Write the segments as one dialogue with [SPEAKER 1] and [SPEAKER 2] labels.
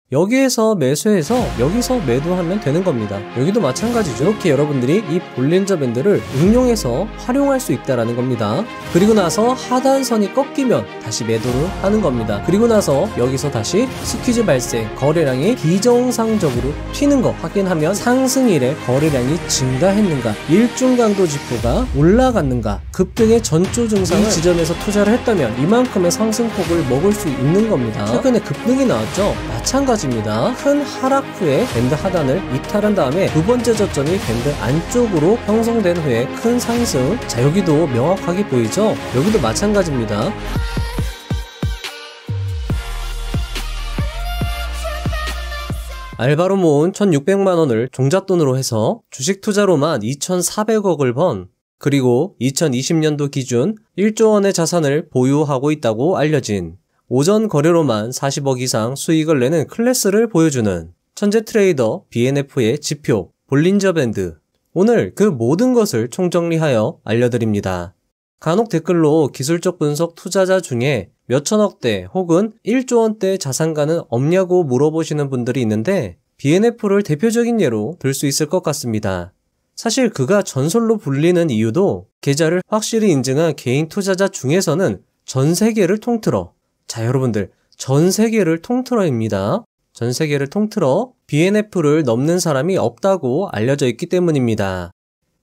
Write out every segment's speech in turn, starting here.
[SPEAKER 1] 여기에서 매수해서 여기서 매도하면 되는 겁니다. 여기도 마찬가지죠. 이렇게 여러분들이 이 볼린저 밴드를 응용해서 활용할 수 있다라는 겁니다. 그리고 나서 하단선이 꺾이면 다시 매도를 하는 겁니다. 그리고 나서 여기서 다시 스퀴즈 발생, 거래량이 비정상적으로 튀는 거 확인하면 상승일에 거래량이 증가했는가, 일중 강도 지표가 올라갔는가, 급등의 전조 증상을 이 지점에서 투자를 했다면 이만큼의 상승폭을 먹을 수 있는 겁니다. 최근에 급등이 나왔죠. 마찬가지입니다. 큰 하락 후에 밴드 하단을 이탈한 다음에 두 번째 저점이 밴드 안쪽으로 형성된 후에 큰 상승. 자, 여기도 명확하게 보이죠? 여기도 마찬가지입니다. 알바로 모은 1,600만원을 종잣돈으로 해서 주식 투자로만 2,400억을 번, 그리고 2020년도 기준 1조 원의 자산을 보유하고 있다고 알려진, 오전 거래로만 40억 이상 수익을 내는 클래스를 보여주는 천재 트레이더 BNF의 지표 볼린저 밴드. 오늘 그 모든 것을 총정리하여 알려드립니다. 간혹 댓글로 기술적 분석 투자자 중에 몇천억대 혹은 1조 원대 자산가는 없냐고 물어보시는 분들이 있는데 BNF를 대표적인 예로 들 수 있을 것 같습니다. 사실 그가 전설로 불리는 이유도 계좌를 확실히 인증한 개인 투자자 중에서는 전 세계를 통틀어, 자 여러분들, 전 세계를 통틀어입니다. 전 세계를 통틀어 BNF를 넘는 사람이 없다고 알려져 있기 때문입니다.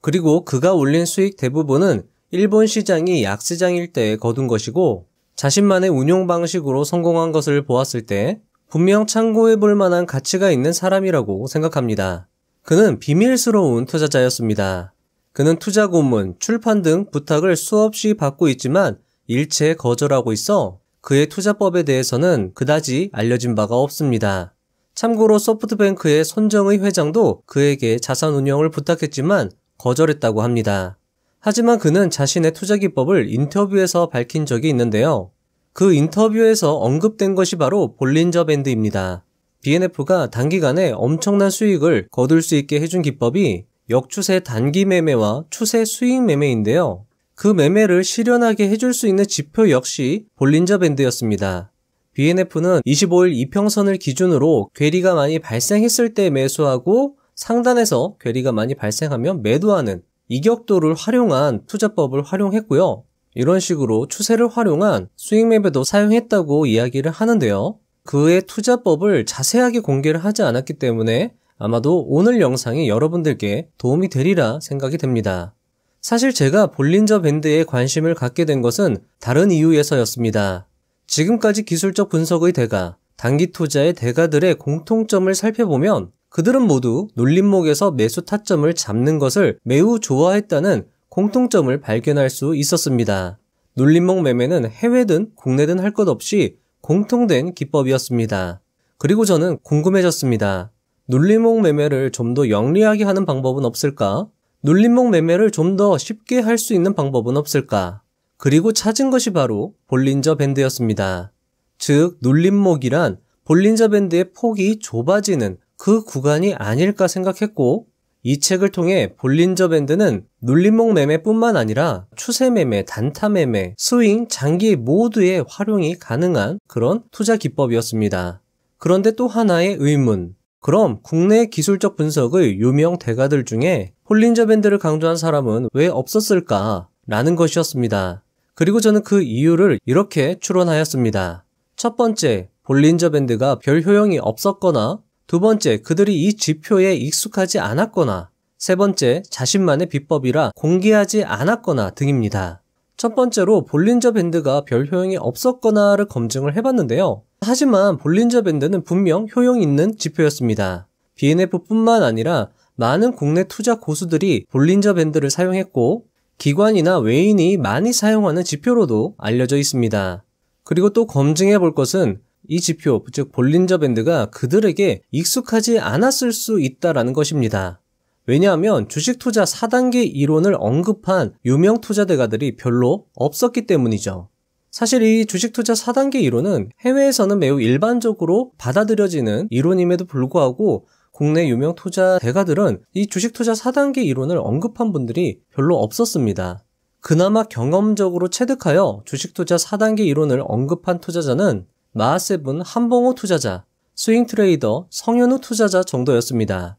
[SPEAKER 1] 그리고 그가 올린 수익 대부분은 일본 시장이 약세장일 때 거둔 것이고, 자신만의 운용 방식으로 성공한 것을 보았을 때 분명 참고해 볼 만한 가치가 있는 사람이라고 생각합니다. 그는 비밀스러운 투자자였습니다. 그는 투자 고문, 출판 등 부탁을 수없이 받고 있지만 일체 거절하고 있어 그의 투자법에 대해서는 그다지 알려진 바가 없습니다. 참고로 소프트뱅크의 손정의 회장도 그에게 자산 운용을 부탁했지만 거절했다고 합니다. 하지만 그는 자신의 투자 기법을 인터뷰에서 밝힌 적이 있는데요. 그 인터뷰에서 언급된 것이 바로 볼린저 밴드입니다. BNF가 단기간에 엄청난 수익을 거둘 수 있게 해준 기법이 역추세 단기 매매와 추세 수익 매매인데요. 그 매매를 실현하게 해줄 수 있는 지표 역시 볼린저 밴드였습니다. BNF는 25일 이평선을 기준으로 괴리가 많이 발생했을 때 매수하고 상단에서 괴리가 많이 발생하면 매도하는 이격도를 활용한 투자법을 활용했고요. 이런 식으로 추세를 활용한 수익 매매도 사용했다고 이야기를 하는데요. 그의 투자법을 자세하게 공개를 하지 않았기 때문에 아마도 오늘 영상이 여러분들께 도움이 되리라 생각이 됩니다. 사실 제가 볼린저 밴드에 관심을 갖게 된 것은 다른 이유에서였습니다. 지금까지 기술적 분석의 대가, 단기 투자의 대가들의 공통점을 살펴보면 그들은 모두 눌림목에서 매수 타점을 잡는 것을 매우 좋아했다는 공통점을 발견할 수 있었습니다. 눌림목 매매는 해외든 국내든 할 것 없이 공통된 기법이었습니다. 그리고 저는 궁금해졌습니다. 눌림목 매매를 좀 더 영리하게 하는 방법은 없을까? 눌림목 매매를 좀 더 쉽게 할 수 있는 방법은 없을까? 그리고 찾은 것이 바로 볼린저 밴드였습니다. 즉, 눌림목이란 볼린저 밴드의 폭이 좁아지는 그 구간이 아닐까 생각했고, 이 책을 통해 볼린저 밴드는 눌림목 매매뿐만 아니라 추세 매매, 단타 매매, 스윙, 장기 모두에 활용이 가능한 그런 투자 기법이었습니다. 그런데 또 하나의 의문. 그럼 국내 기술적 분석의 유명 대가들 중에 볼린저 밴드를 강조한 사람은 왜 없었을까? 라는 것이었습니다. 그리고 저는 그 이유를 이렇게 추론하였습니다. 첫 번째, 볼린저 밴드가 별 효용이 없었거나, 두 번째, 그들이 이 지표에 익숙하지 않았거나, 세 번째, 자신만의 비법이라 공개하지 않았거나 등입니다. 첫 번째로 볼린저 밴드가 별 효용이 없었거나를 검증을 해봤는데요. 하지만 볼린저 밴드는 분명 효용 있는 지표였습니다. BNF뿐만 아니라 많은 국내 투자 고수들이 볼린저 밴드를 사용했고, 기관이나 외인이 많이 사용하는 지표로도 알려져 있습니다. 그리고 또 검증해 볼 것은 이 지표, 즉 볼린저 밴드가 그들에게 익숙하지 않았을 수 있다라는 것입니다. 왜냐하면 주식 투자 4단계 이론을 언급한 유명 투자 대가들이 별로 없었기 때문이죠. 사실 이 주식 투자 4단계 이론은 해외에서는 매우 일반적으로 받아들여지는 이론임에도 불구하고 국내 유명 투자 대가들은 이 주식 투자 4단계 이론을 언급한 분들이 별로 없었습니다. 그나마 경험적으로 체득하여 주식 투자 4단계 이론을 언급한 투자자는 마하세븐 한봉호 투자자, 스윙 트레이더, 성현우 투자자 정도였습니다.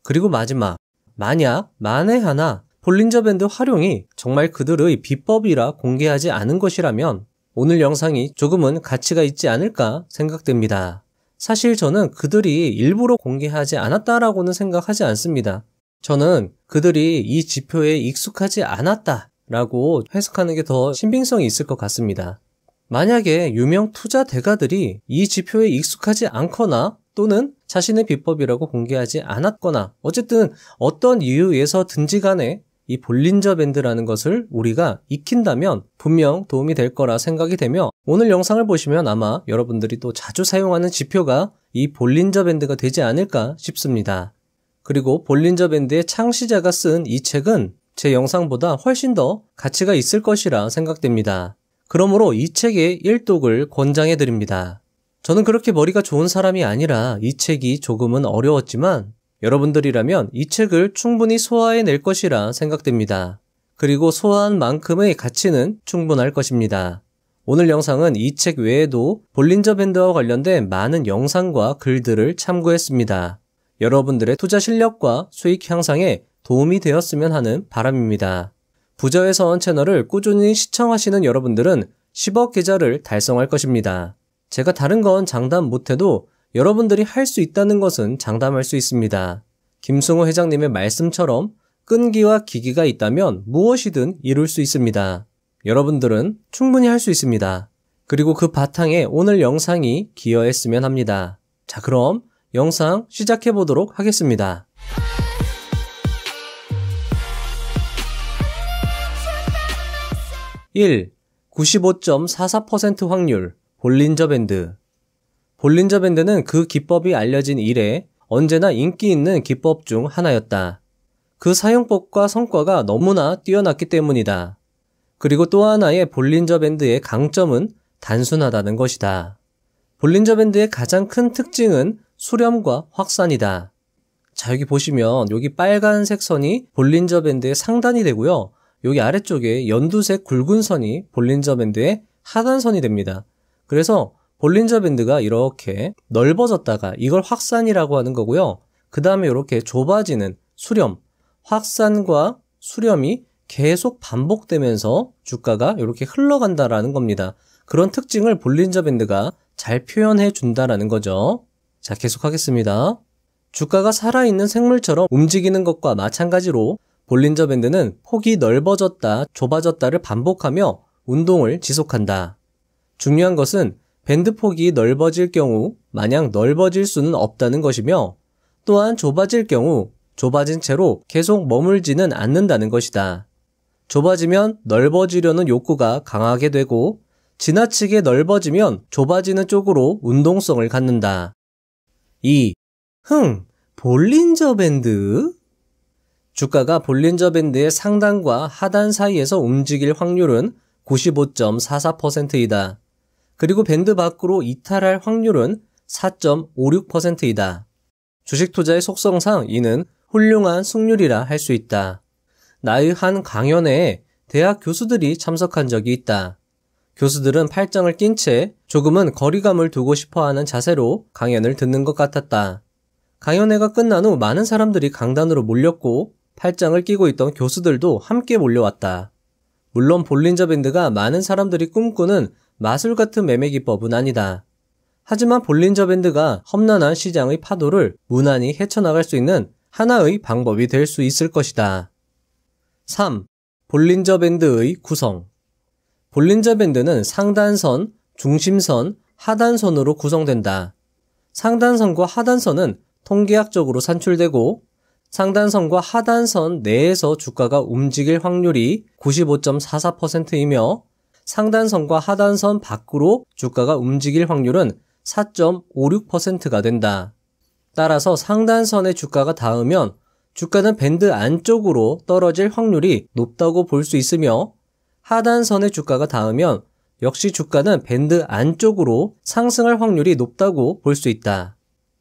[SPEAKER 1] 그리고 마지막, 만약 만에 하나 볼린저 밴드 활용이 정말 그들의 비법이라 공개하지 않은 것이라면 오늘 영상이 조금은 가치가 있지 않을까 생각됩니다. 사실 저는 그들이 일부러 공개하지 않았다라고는 생각하지 않습니다. 저는 그들이 이 지표에 익숙하지 않았다라고 해석하는 게 더 신빙성이 있을 것 같습니다. 만약에 유명 투자 대가들이 이 지표에 익숙하지 않거나 또는 자신의 비법이라고 공개하지 않았거나 어쨌든 어떤 이유에서든지 간에 이 볼린저 밴드라는 것을 우리가 익힌다면 분명 도움이 될 거라 생각이 되며 오늘 영상을 보시면 아마 여러분들이 또 자주 사용하는 지표가 이 볼린저 밴드가 되지 않을까 싶습니다. 그리고 볼린저 밴드의 창시자가 쓴 이 책은 제 영상보다 훨씬 더 가치가 있을 것이라 생각됩니다. 그러므로 이 책의 일독을 권장해 드립니다. 저는 그렇게 머리가 좋은 사람이 아니라 이 책이 조금은 어려웠지만 여러분들이라면 이 책을 충분히 소화해낼 것이라 생각됩니다. 그리고 소화한 만큼의 가치는 충분할 것입니다. 오늘 영상은 이 책 외에도 볼린저 밴드와 관련된 많은 영상과 글들을 참고했습니다. 여러분들의 투자 실력과 수익 향상에 도움이 되었으면 하는 바람입니다. 부자의 서원 채널을 꾸준히 시청하시는 여러분들은 10억 계좌를 달성할 것입니다. 제가 다른 건 장담 못해도 여러분들이 할 수 있다는 것은 장담할 수 있습니다. 김승호 회장님의 말씀처럼 끈기와 기기가 있다면 무엇이든 이룰 수 있습니다. 여러분들은 충분히 할 수 있습니다. 그리고 그 바탕에 오늘 영상이 기여했으면 합니다. 자, 그럼 영상 시작해 보도록 하겠습니다. 1. 95.44% 확률 볼린저 밴드. 볼린저 밴드는 그 기법이 알려진 이래 언제나 인기 있는 기법 중 하나였다. 그 사용법과 성과가 너무나 뛰어났기 때문이다. 그리고 또 하나의 볼린저 밴드의 강점은 단순하다는 것이다. 볼린저 밴드의 가장 큰 특징은 수렴과 확산이다. 자, 여기 보시면 여기 빨간색 선이 볼린저 밴드의 상단이 되고요. 여기 아래쪽에 연두색 굵은 선이 볼린저 밴드의 하단선이 됩니다. 그래서 볼린저 밴드가 이렇게 넓어졌다가 이걸 확산이라고 하는 거고요. 그 다음에 이렇게 좁아지는 수렴, 확산과 수렴이 계속 반복되면서 주가가 이렇게 흘러간다라는 겁니다. 그런 특징을 볼린저 밴드가 잘 표현해 준다라는 거죠. 자, 계속하겠습니다. 주가가 살아있는 생물처럼 움직이는 것과 마찬가지로 볼린저 밴드는 폭이 넓어졌다, 좁아졌다를 반복하며 운동을 지속한다. 중요한 것은 밴드 폭이 넓어질 경우 마냥 넓어질 수는 없다는 것이며 또한 좁아질 경우 좁아진 채로 계속 머물지는 않는다는 것이다. 좁아지면 넓어지려는 욕구가 강하게 되고 지나치게 넓어지면 좁아지는 쪽으로 운동성을 갖는다. 2. 볼린저 밴드? 주가가 볼린저 밴드의 상단과 하단 사이에서 움직일 확률은 95.44%이다. 그리고 밴드 밖으로 이탈할 확률은 4.56%이다. 주식 투자의 속성상 이는 훌륭한 승률이라 할 수 있다. 나의 한 강연회에 대학 교수들이 참석한 적이 있다. 교수들은 팔짱을 낀 채 조금은 거리감을 두고 싶어하는 자세로 강연을 듣는 것 같았다. 강연회가 끝난 후 많은 사람들이 강단으로 몰렸고 팔짱을 끼고 있던 교수들도 함께 몰려왔다. 물론 볼린저 밴드가 많은 사람들이 꿈꾸는 마술 같은 매매 기법은 아니다. 하지만 볼린저 밴드가 험난한 시장의 파도를 무난히 헤쳐나갈 수 있는 하나의 방법이 될 수 있을 것이다. 3. 볼린저 밴드의 구성. 볼린저 밴드는 상단선, 중심선, 하단선으로 구성된다. 상단선과 하단선은 통계학적으로 산출되고 상단선과 하단선 내에서 주가가 움직일 확률이 95.44%이며 상단선과 하단선 밖으로 주가가 움직일 확률은 4.56%가 된다. 따라서 상단선의 주가가 닿으면 주가는 밴드 안쪽으로 떨어질 확률이 높다고 볼 수 있으며 하단선의 주가가 닿으면 역시 주가는 밴드 안쪽으로 상승할 확률이 높다고 볼 수 있다.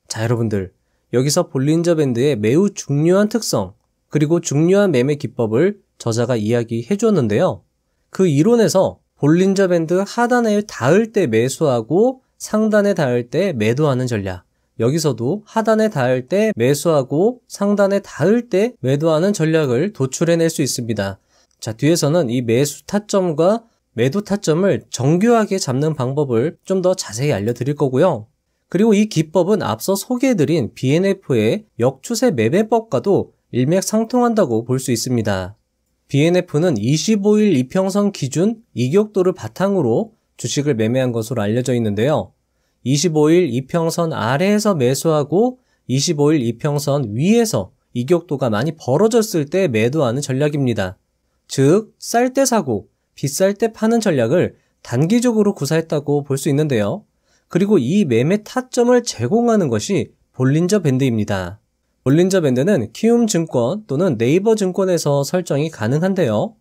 [SPEAKER 1] 자, 여러분들, 여기서 볼린저 밴드의 매우 중요한 특성 그리고 중요한 매매 기법을 저자가 이야기해 주었는데요. 그 이론에서 볼린저 밴드 하단에 닿을 때 매수하고 상단에 닿을 때 매도하는 전략, 여기서도 하단에 닿을 때 매수하고 상단에 닿을 때 매도하는 전략을 도출해낼 수 있습니다. 자, 뒤에서는 이 매수 타점과 매도 타점을 정교하게 잡는 방법을 좀 더 자세히 알려드릴 거고요. 그리고 이 기법은 앞서 소개해드린 BNF의 역추세 매매법과도 일맥상통한다고 볼 수 있습니다. BNF는 25일 이평선 기준 이격도를 바탕으로 주식을 매매한 것으로 알려져 있는데요. 25일 이평선 아래에서 매수하고 25일 이평선 위에서 이격도가 많이 벌어졌을 때 매도하는 전략입니다. 즉, 쌀 때 사고 비쌀 때 파는 전략을 단기적으로 구사했다고 볼 수 있는데요. 그리고 이 매매 타점을 제공하는 것이 볼린저 밴드입니다. 볼린저 밴드는 키움증권 또는 네이버증권에서 설정이 가능한데요.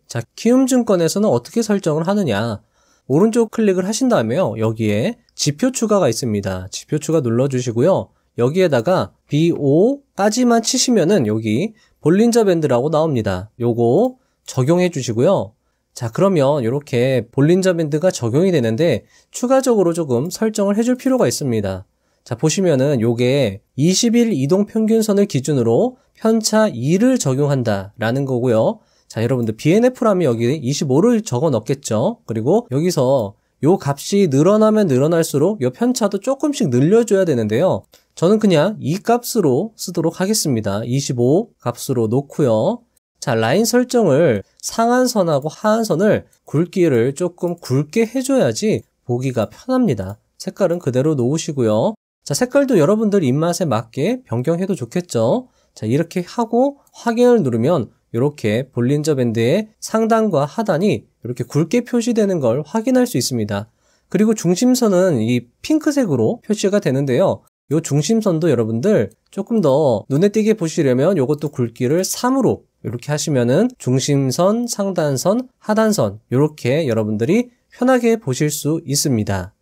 [SPEAKER 1] 자, 키움증권에서는 어떻게 설정을 하느냐? 오른쪽 클릭을 하신 다음에요. 여기에 지표 추가가 있습니다. 지표 추가 눌러주시고요. 여기에다가 BO까지만 치시면은 여기 볼린저 밴드라고 나옵니다. 요거 적용해 주시고요. 자, 그러면 이렇게 볼린저 밴드가 적용이 되는데 추가적으로 조금 설정을 해줄 필요가 있습니다. 자, 보시면은 요게 20일 이동평균선을 기준으로 편차 2를 적용한다 라는 거고요. 자, 여러분들 BNF라면 여기 25를 적어 넣겠죠. 그리고 여기서 요 값이 늘어나면 늘어날수록 요 편차도 조금씩 늘려줘야 되는데요. 저는 그냥 이 값으로 쓰도록 하겠습니다. 25 값으로 놓고요. 자, 라인 설정을 상한선하고 하한선을 굵기를 조금 굵게 해줘야지 보기가 편합니다. 색깔은 그대로 놓으시고요. 자, 색깔도 여러분들 입맛에 맞게 변경해도 좋겠죠. 자, 이렇게 하고 확인을 누르면 이렇게 볼린저 밴드의 상단과 하단이 이렇게 굵게 표시되는 걸 확인할 수 있습니다. 그리고 중심선은 이 핑크색으로 표시가 되는데요. 이 중심선도 여러분들 조금 더 눈에 띄게 보시려면 이것도 굵기를 3으로 이렇게 하시면은 중심선, 상단선, 하단선 이렇게 여러분들이 편하게 보실 수 있습니다.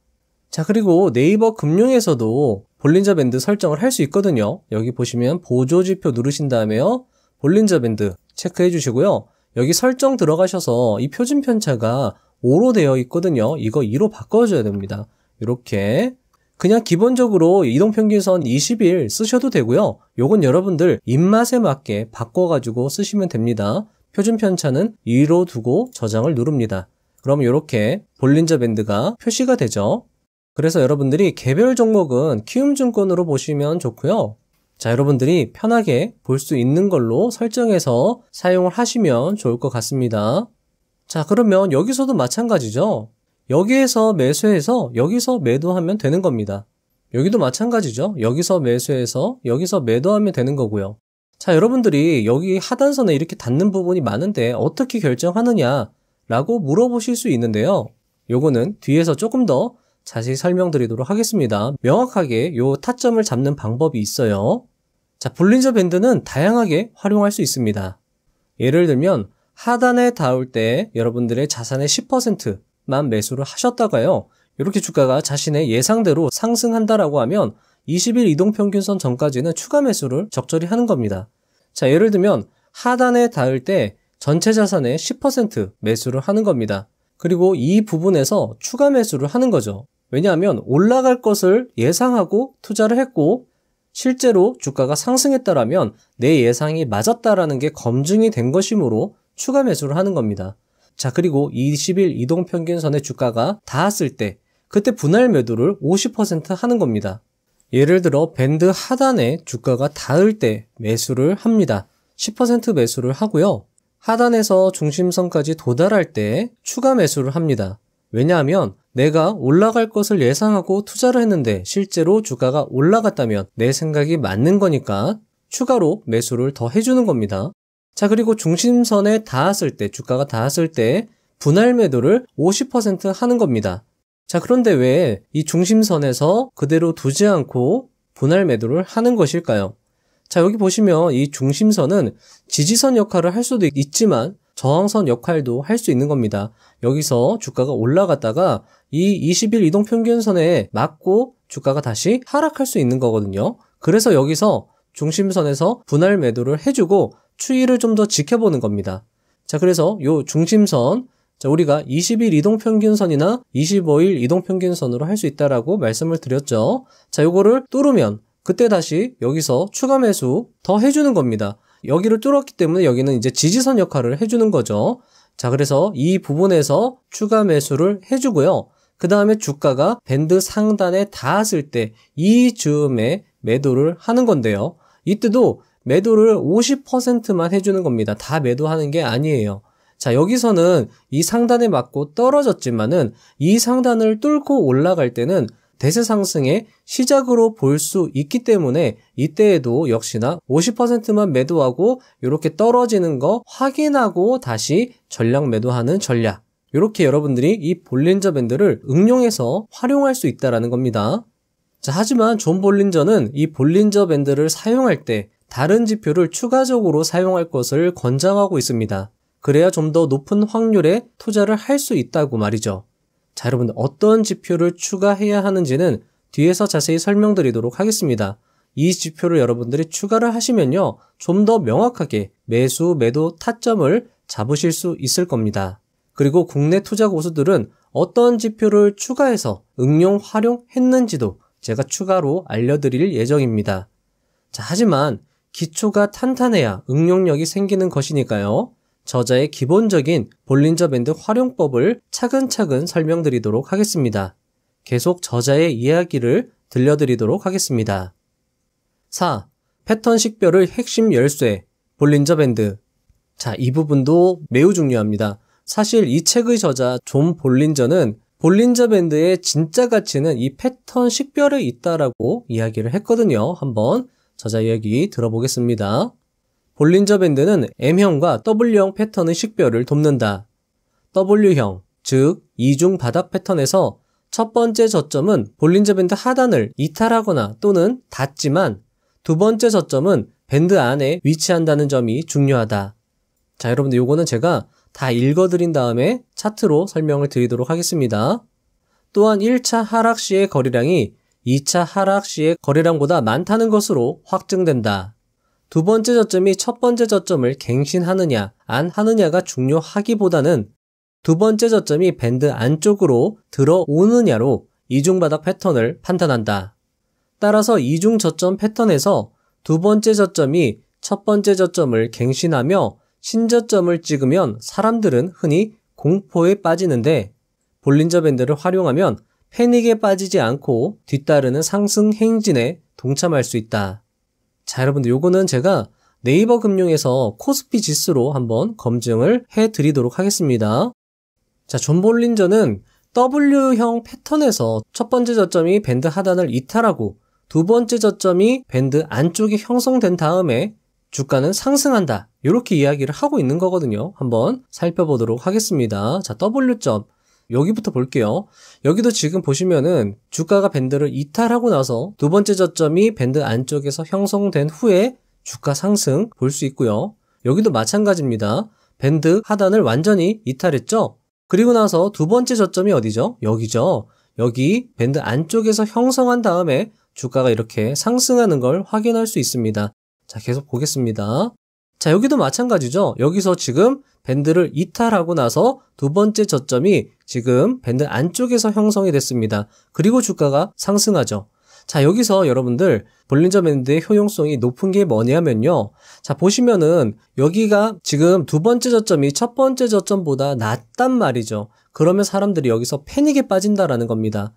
[SPEAKER 1] 자, 그리고 네이버 금융에서도 볼린저 밴드 설정을 할 수 있거든요. 여기 보시면 보조지표 누르신 다음에요. 볼린저 밴드 체크해 주시고요. 여기 설정 들어가셔서 이 표준 편차가 5로 되어 있거든요. 이거 2로 바꿔줘야 됩니다. 이렇게 그냥 기본적으로 이동평균선 20일 쓰셔도 되고요. 요건 여러분들 입맛에 맞게 바꿔가지고 쓰시면 됩니다. 표준 편차는 2로 두고 저장을 누릅니다. 그럼 이렇게 볼린저 밴드가 표시가 되죠. 그래서 여러분들이 개별 종목은 키움증권으로 보시면 좋고요. 자, 여러분들이 편하게 볼 수 있는 걸로 설정해서 사용을 하시면 좋을 것 같습니다. 자, 그러면 여기서도 마찬가지죠. 여기에서 매수해서 여기서 매도하면 되는 겁니다. 여기도 마찬가지죠. 여기서 매수해서 여기서 매도하면 되는 거고요. 자, 여러분들이 여기 하단선에 이렇게 닿는 부분이 많은데 어떻게 결정하느냐 라고 물어보실 수 있는데요. 요거는 뒤에서 조금 더 자세히 설명드리도록 하겠습니다. 명확하게 요 타점을 잡는 방법이 있어요. 자, 볼린저 밴드는 다양하게 활용할 수 있습니다. 예를 들면 하단에 닿을 때 여러분들의 자산의 10%만 매수를 하셨다가요. 이렇게 주가가 자신의 예상대로 상승한다라고 하면 20일 이동평균선 전까지는 추가 매수를 적절히 하는 겁니다. 자, 예를 들면 하단에 닿을 때 전체 자산의 10% 매수를 하는 겁니다. 그리고 이 부분에서 추가 매수를 하는 거죠. 왜냐하면 올라갈 것을 예상하고 투자를 했고 실제로 주가가 상승했다라면 내 예상이 맞았다라는 게 검증이 된 것이므로 추가 매수를 하는 겁니다. 자, 그리고 20일 이동평균선의 주가가 닿았을 때 그때 분할 매도를 50% 하는 겁니다. 예를 들어 밴드 하단에 주가가 닿을 때 매수를 합니다. 10% 매수를 하고요. 하단에서 중심선까지 도달할 때 추가 매수를 합니다. 왜냐하면 내가 올라갈 것을 예상하고 투자를 했는데 실제로 주가가 올라갔다면 내 생각이 맞는 거니까 추가로 매수를 더 해주는 겁니다. 자, 그리고 중심선에 닿았을 때, 주가가 닿았을 때 분할 매도를 50% 하는 겁니다. 자, 그런데 왜 이 중심선에서 그대로 두지 않고 분할 매도를 하는 것일까요? 자, 여기 보시면 이 중심선은 지지선 역할을 할 수도 있지만 저항선 역할도 할 수 있는 겁니다. 여기서 주가가 올라갔다가 이 20일 이동평균선에 맞고 주가가 다시 하락할 수 있는 거거든요. 그래서 여기서 중심선에서 분할 매도를 해주고 추이를 좀 더 지켜보는 겁니다. 자, 그래서 요 중심선 자, 우리가 20일 이동평균선이나 25일 이동평균선으로 할 수 있다라고 말씀을 드렸죠. 자, 요거를 뚫으면 그때 다시 여기서 추가 매수 더 해주는 겁니다. 여기를 뚫었기 때문에 여기는 이제 지지선 역할을 해주는 거죠. 자, 그래서 이 부분에서 추가 매수를 해주고요. 그 다음에 주가가 밴드 상단에 닿았을 때 이 즈음에 매도를 하는 건데요. 이때도 매도를 50%만 해주는 겁니다. 다 매도하는 게 아니에요. 자, 여기서는 이 상단에 맞고 떨어졌지만은 이 상단을 뚫고 올라갈 때는 대세 상승의 시작으로 볼 수 있기 때문에 이때에도 역시나 50%만 매도하고 이렇게 떨어지는 거 확인하고 다시 전량 매도하는 전략. 이렇게 여러분들이 이 볼린저 밴드를 응용해서 활용할 수 있다는 겁니다. 자, 하지만 존 볼린저는 이 볼린저 밴드를 사용할 때 다른 지표를 추가적으로 사용할 것을 권장하고 있습니다. 그래야 좀 더 높은 확률의 투자를 할 수 있다고 말이죠. 자, 여러분들 어떤 지표를 추가해야 하는지는 뒤에서 자세히 설명드리도록 하겠습니다. 이 지표를 여러분들이 추가를 하시면요, 좀 더 명확하게 매수, 매도 타점을 잡으실 수 있을 겁니다. 그리고 국내 투자 고수들은 어떤 지표를 추가해서 응용 활용했는지도 제가 추가로 알려드릴 예정입니다. 자, 하지만 기초가 탄탄해야 응용력이 생기는 것이니까요. 저자의 기본적인 볼린저 밴드 활용법을 차근차근 설명드리도록 하겠습니다. 계속 저자의 이야기를 들려드리도록 하겠습니다. 4. 패턴 식별의 핵심 열쇠, 볼린저 밴드. 자, 이 부분도 매우 중요합니다. 사실 이 책의 저자 존 볼린저는 볼린저 밴드의 진짜 가치는 이 패턴 식별에 있다라고 이야기를 했거든요. 한번 저자 이야기 들어보겠습니다. 볼린저 밴드는 M형과 W형 패턴의 식별을 돕는다. W형, 즉 이중 바닥 패턴에서 첫 번째 저점은 볼린저 밴드 하단을 이탈하거나 또는 닿지만 두 번째 저점은 밴드 안에 위치한다는 점이 중요하다. 자, 여러분들 요거는 제가 다 읽어드린 다음에 차트로 설명을 드리도록 하겠습니다. 또한 1차 하락 시의 거래량이 2차 하락 시의 거래량보다 많다는 것으로 확증된다. 두 번째 저점이 첫 번째 저점을 갱신하느냐, 안 하느냐가 중요하기보다는 두 번째 저점이 밴드 안쪽으로 들어오느냐로 이중바닥 패턴을 판단한다. 따라서 이중 저점 패턴에서 두 번째 저점이 첫 번째 저점을 갱신하며 신저점을 찍으면 사람들은 흔히 공포에 빠지는데 볼린저 밴드를 활용하면 패닉에 빠지지 않고 뒤따르는 상승 행진에 동참할 수 있다. 자, 여러분들 요거는 제가 네이버 금융에서 코스피 지수로 한번 검증을 해드리도록 하겠습니다. 자, 존 볼린저는 W형 패턴에서 첫 번째 저점이 밴드 하단을 이탈하고 두 번째 저점이 밴드 안쪽이 형성된 다음에 주가는 상승한다. 이렇게 이야기를 하고 있는 거거든요. 한번 살펴보도록 하겠습니다. 자, W점. 여기부터 볼게요. 여기도 지금 보시면은 주가가 밴드를 이탈하고 나서 두 번째 저점이 밴드 안쪽에서 형성된 후에 주가 상승 볼 수 있고요. 여기도 마찬가지입니다. 밴드 하단을 완전히 이탈했죠? 그리고 나서 두 번째 저점이 어디죠? 여기죠. 여기 밴드 안쪽에서 형성한 다음에 주가가 이렇게 상승하는 걸 확인할 수 있습니다. 자, 계속 보겠습니다. 자, 여기도 마찬가지죠. 여기서 지금 밴드를 이탈하고 나서 두 번째 저점이 지금 밴드 안쪽에서 형성이 됐습니다. 그리고 주가가 상승하죠. 자, 여기서 여러분들 볼린저 밴드의 효용성이 높은 게 뭐냐면요. 자, 보시면은 여기가 지금 두 번째 저점이 첫 번째 저점보다 낮단 말이죠. 그러면 사람들이 여기서 패닉에 빠진다라는 겁니다.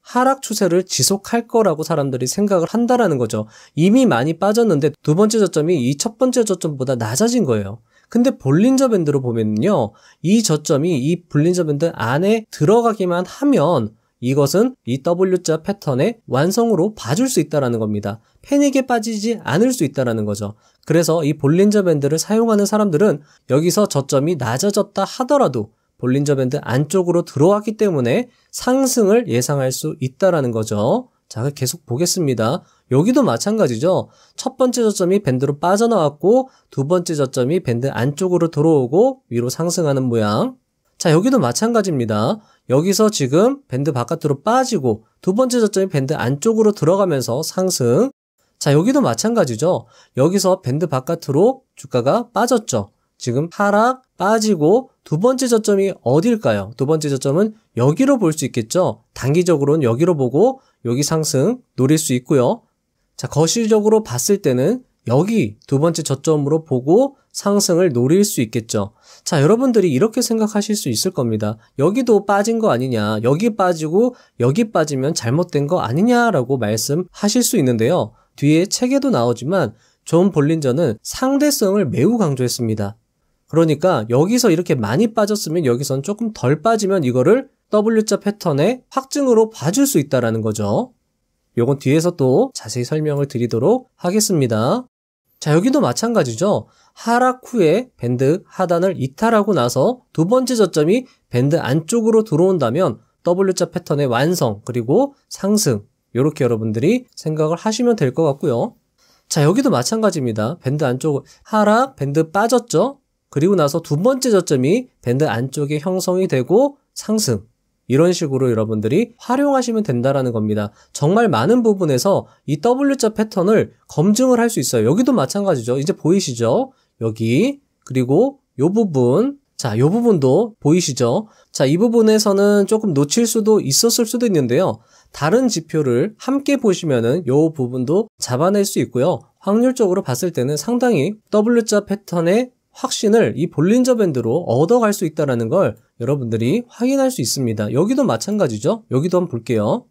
[SPEAKER 1] 하락 추세를 지속할 거라고 사람들이 생각을 한다라는 거죠. 이미 많이 빠졌는데 두 번째 저점이 이 첫 번째 저점보다 낮아진 거예요. 근데 볼린저 밴드로 보면요, 이 저점이 이 볼린저 밴드 안에 들어가기만 하면 이것은 이 W자 패턴의 완성으로 봐줄 수 있다는 겁니다. 패닉에 빠지지 않을 수 있다는 거죠. 그래서 이 볼린저 밴드를 사용하는 사람들은 여기서 저점이 낮아졌다 하더라도 볼린저 밴드 안쪽으로 들어왔기 때문에 상승을 예상할 수 있다는 거죠. 자, 계속 보겠습니다. 여기도 마찬가지죠. 첫 번째 저점이 밴드로 빠져나왔고 두 번째 저점이 밴드 안쪽으로 들어오고 위로 상승하는 모양. 자, 여기도 마찬가지입니다. 여기서 지금 밴드 바깥으로 빠지고 두 번째 저점이 밴드 안쪽으로 들어가면서 상승. 자, 여기도 마찬가지죠. 여기서 밴드 바깥으로 주가가 빠졌죠. 지금 하락, 빠지고 두 번째 저점이 어딜까요? 두 번째 저점은 여기로 볼 수 있겠죠? 단기적으로는 여기로 보고 여기 상승 노릴 수 있고요. 자, 거시적으로 봤을 때는 여기 두 번째 저점으로 보고 상승을 노릴 수 있겠죠. 자, 여러분들이 이렇게 생각하실 수 있을 겁니다. 여기도 빠진 거 아니냐, 여기 빠지고 여기 빠지면 잘못된 거 아니냐라고 말씀하실 수 있는데요. 뒤에 책에도 나오지만 존 볼린저는 상대성을 매우 강조했습니다. 그러니까 여기서 이렇게 많이 빠졌으면 여기선 조금 덜 빠지면 이거를 W자 패턴의 확증으로 봐줄 수 있다는 거죠. 요건 뒤에서 또 자세히 설명을 드리도록 하겠습니다. 자, 여기도 마찬가지죠. 하락 후에 밴드 하단을 이탈하고 나서 두 번째 저점이 밴드 안쪽으로 들어온다면 W자 패턴의 완성 그리고 상승, 이렇게 여러분들이 생각을 하시면 될 것 같고요. 자, 여기도 마찬가지입니다. 밴드 안쪽 하락, 밴드 빠졌죠? 그리고 나서 두 번째 저점이 밴드 안쪽에 형성이 되고 상승, 이런 식으로 여러분들이 활용하시면 된다라는 겁니다. 정말 많은 부분에서 이 W자 패턴을 검증을 할 수 있어요. 여기도 마찬가지죠. 이제 보이시죠? 여기, 그리고 요 부분, 자, 요 부분도 보이시죠? 자, 이 부분에서는 조금 놓칠 수도 있었을 수도 있는데요. 다른 지표를 함께 보시면은 요 부분도 잡아낼 수 있고요. 확률적으로 봤을 때는 상당히 W자 패턴의 확신을 이 볼린저 밴드로 얻어갈 수 있다는 걸 여러분들이 확인할 수 있습니다. 여기도 마찬가지죠. 여기도 한번 볼게요.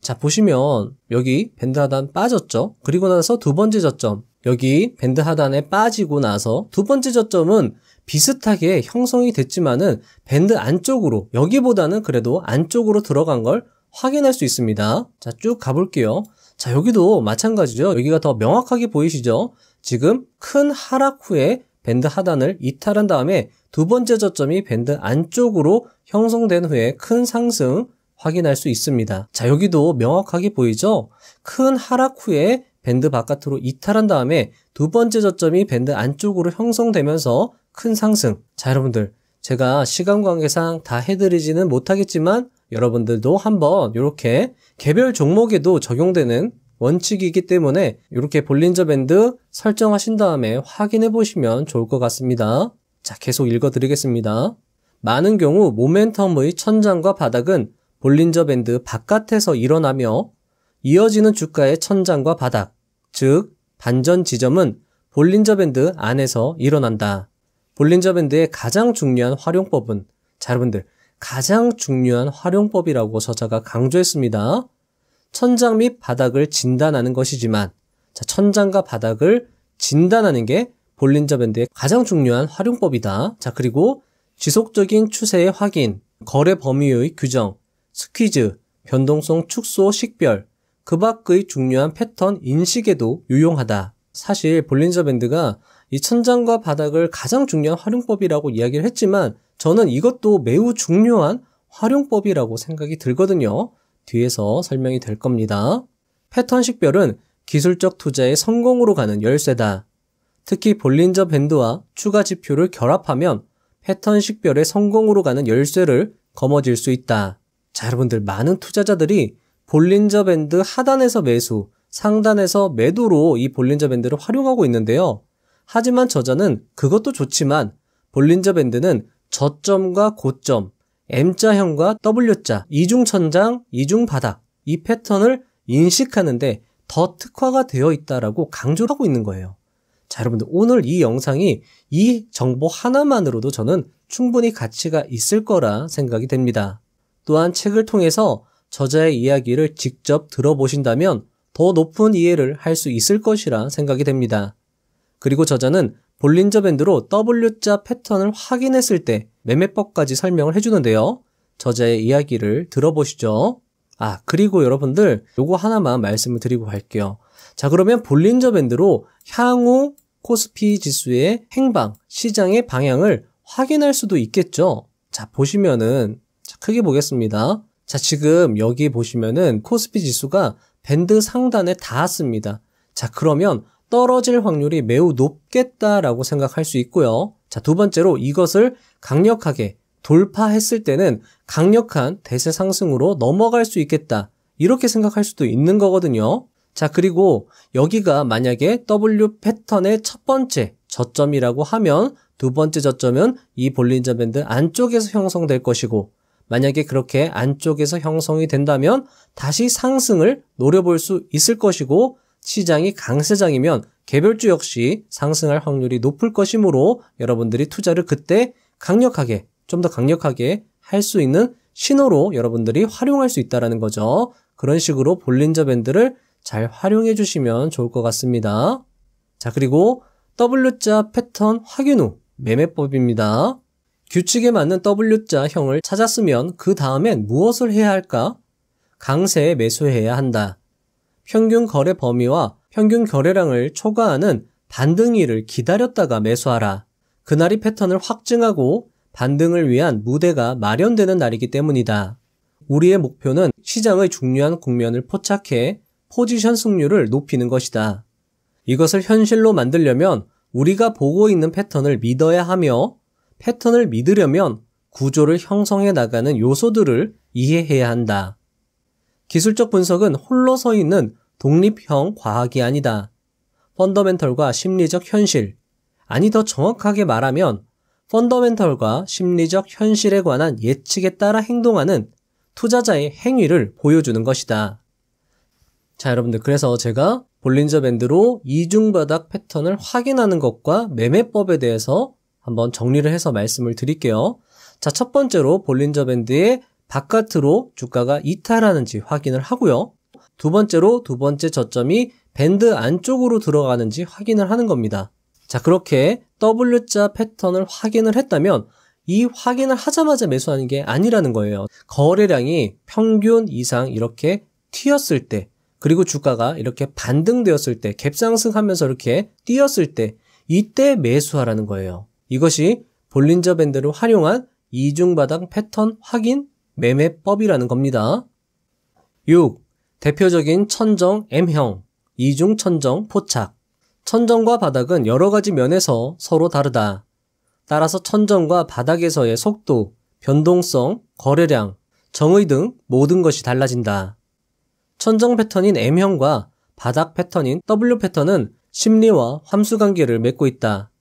[SPEAKER 1] 자, 보시면 여기 밴드 하단 빠졌죠. 그리고 나서 두 번째 저점, 여기 밴드 하단에 빠지고 나서 두 번째 저점은 비슷하게 형성이 됐지만은 밴드 안쪽으로, 여기보다는 그래도 안쪽으로 들어간 걸 확인할 수 있습니다. 자, 쭉 가볼게요. 자, 여기도 마찬가지죠. 여기가 더 명확하게 보이시죠? 지금 큰 하락 후에 밴드 하단을 이탈한 다음에 두 번째 저점이 밴드 안쪽으로 형성된 후에 큰 상승 확인할 수 있습니다. 자, 여기도 명확하게 보이죠? 큰 하락 후에 밴드 바깥으로 이탈한 다음에 두 번째 저점이 밴드 안쪽으로 형성되면서 큰 상승. 자, 여러분들, 제가 시간 관계상 다 해드리지는 못하겠지만 여러분들도 한번 이렇게 개별 종목에도 적용되는 원칙이기 때문에 이렇게 볼린저 밴드 설정하신 다음에 확인해 보시면 좋을 것 같습니다. 자, 계속 읽어드리겠습니다. 많은 경우 모멘텀의 천장과 바닥은 볼린저 밴드 바깥에서 일어나며 이어지는 주가의 천장과 바닥, 즉 반전 지점은 볼린저 밴드 안에서 일어난다. 볼린저 밴드의 가장 중요한 활용법은, 자, 여러분들, 가장 중요한 활용법이라고 저자가 강조했습니다. 천장 및 바닥을 진단하는 것이지만, 자, 천장과 바닥을 진단하는 게 볼린저 밴드의 가장 중요한 활용법이다. 자, 그리고 지속적인 추세의 확인, 거래 범위의 규정, 스퀴즈, 변동성 축소 식별, 그 밖의 중요한 패턴 인식에도 유용하다. 사실 볼린저 밴드가 이 천장과 바닥을 가장 중요한 활용법이라고 이야기를 했지만 저는 이것도 매우 중요한 활용법이라고 생각이 들거든요. 뒤에서 설명이 될 겁니다. 패턴 식별은 기술적 투자의 성공으로 가는 열쇠다. 특히 볼린저 밴드와 추가 지표를 결합하면 패턴 식별의 성공으로 가는 열쇠를 거머쥘 수 있다. 자, 여러분들, 많은 투자자들이 볼린저 밴드 하단에서 매수, 상단에서 매도로 이 볼린저 밴드를 활용하고 있는데요. 하지만 저자는 그것도 좋지만 볼린저 밴드는 저점과 고점, M자형과 W자, 이중천장, 이중바닥, 이 패턴을 인식하는데 더 특화가 되어 있다라고 강조하고 있는 거예요. 자, 여러분들, 오늘 이 영상이 이 정보 하나만으로도 저는 충분히 가치가 있을 거라 생각이 됩니다. 또한 책을 통해서 저자의 이야기를 직접 들어보신다면 더 높은 이해를 할 수 있을 것이라 생각이 됩니다. 그리고 저자는 볼린저 밴드로 W자 패턴을 확인했을 때 매매법까지 설명을 해주는데요. 저자의 이야기를 들어보시죠. 아, 그리고 여러분들, 요거 하나만 말씀을 드리고 갈게요. 자, 그러면 볼린저 밴드로 향후 코스피 지수의 행방, 시장의 방향을 확인할 수도 있겠죠. 자, 보시면은, 자, 크게 보겠습니다. 자, 지금 여기 보시면은 코스피 지수가 밴드 상단에 닿았습니다. 자, 그러면 떨어질 확률이 매우 높겠다라고 생각할 수 있고요. 자, 두 번째로 이것을 강력하게 돌파했을 때는 강력한 대세 상승으로 넘어갈 수 있겠다. 이렇게 생각할 수도 있는 거거든요. 자, 그리고 여기가 만약에 W 패턴의 첫 번째 저점이라고 하면 두 번째 저점은 이 볼린저 밴드 안쪽에서 형성될 것이고, 만약에 그렇게 안쪽에서 형성이 된다면 다시 상승을 노려볼 수 있을 것이고, 시장이 강세장이면 개별주 역시 상승할 확률이 높을 것이므로 여러분들이 투자를 그때 강력하게, 좀 더 강력하게 할 수 있는 신호로 여러분들이 활용할 수 있다는 거죠. 그런 식으로 볼린저 밴드를 잘 활용해 주시면 좋을 것 같습니다. 자, 그리고 W자 패턴 확인 후 매매법입니다. 규칙에 맞는 W자형을 찾았으면 그 다음엔 무엇을 해야 할까? 강세에 매수해야 한다. 평균 거래 범위와 평균 거래량을 초과하는 반등일을 기다렸다가 매수하라. 그날이 패턴을 확증하고 반등을 위한 무대가 마련되는 날이기 때문이다. 우리의 목표는 시장의 중요한 국면을 포착해 포지션 승률을 높이는 것이다. 이것을 현실로 만들려면 우리가 보고 있는 패턴을 믿어야 하며, 패턴을 믿으려면 구조를 형성해 나가는 요소들을 이해해야 한다. 기술적 분석은 홀로 서 있는 독립형 과학이 아니다. 펀더멘털과 심리적 현실, 아니 더 정확하게 말하면 펀더멘털과 심리적 현실에 관한 예측에 따라 행동하는 투자자의 행위를 보여주는 것이다. 자, 여러분들, 그래서 제가 볼린저 밴드로 이중바닥 패턴을 확인하는 것과 매매법에 대해서 한번 정리를 해서 말씀을 드릴게요. 자, 첫 번째로 볼린저 밴드의 바깥으로 주가가 이탈하는지 확인을 하고요. 두 번째로 두 번째 저점이 밴드 안쪽으로 들어가는지 확인을 하는 겁니다. 자, 그렇게 W자 패턴을 확인을 했다면 이 확인을 하자마자 매수하는 게 아니라는 거예요. 거래량이 평균 이상 이렇게 튀었을 때, 그리고 주가가 이렇게 반등되었을 때, 갭상승하면서 이렇게 뛰었을 때, 이때 매수하라는 거예요. 이것이 볼린저 밴드를 활용한 이중바닥 패턴 확인 매매법이라는 겁니다. 6. 대표적인 천정 M형, 이중 천정 포착. 천정과 바닥은 여러 가지 면에서 서로 다르다. 따라서 천정과 바닥에서의 속도, 변동성, 거래량, 정의 등 모든 것이 달라진다. 천정 패턴인 M형과 바닥 패턴인 W 패턴은 심리와 함수관계를 맺고 있다.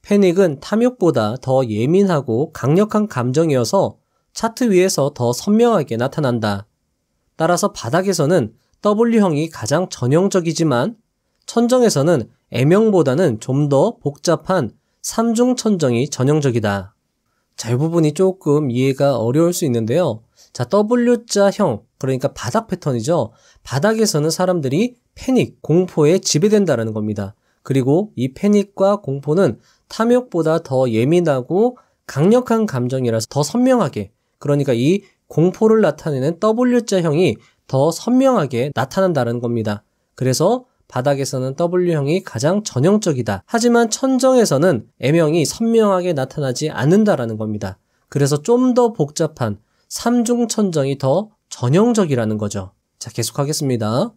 [SPEAKER 1] 패닉은 탐욕보다 더 예민하고 강력한 감정이어서 차트 위에서 더 선명하게 나타난다. 따라서 바닥에서는 W형이 가장 전형적이지만 천정에서는 M형보다는 좀 더 복잡한 3중 천정이 전형적이다. 자, 이 부분이 조금 이해가 어려울 수 있는데요. 자, W자형, 그러니까 바닥 패턴이죠. 바닥에서는 사람들이 패닉, 공포에 지배된다는 겁니다. 그리고 이 패닉과 공포는 탐욕보다 더 예민하고 강력한 감정이라서 더 선명하게, 그러니까 이 공포를 나타내는 W자형이 더 선명하게 나타난다는 겁니다. 그래서 바닥에서는 W형이 가장 전형적이다. 하지만 천정에서는 M형이 선명하게 나타나지 않는다라는 겁니다. 그래서 좀 더 복잡한 3중 천정이 더 전형적이라는 거죠. 자, 계속하겠습니다.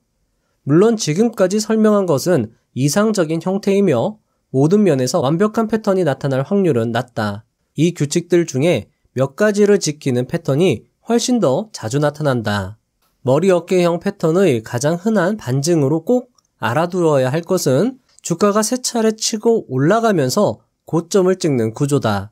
[SPEAKER 1] 물론 지금까지 설명한 것은 이상적인 형태이며 모든 면에서 완벽한 패턴이 나타날 확률은 낮다. 이 규칙들 중에 몇 가지를 지키는 패턴이 훨씬 더 자주 나타난다. 머리 어깨형 패턴의 가장 흔한 반증으로 꼭 알아두어야 할 것은 주가가 세 차례 치고 올라가면서 고점을 찍는 구조다.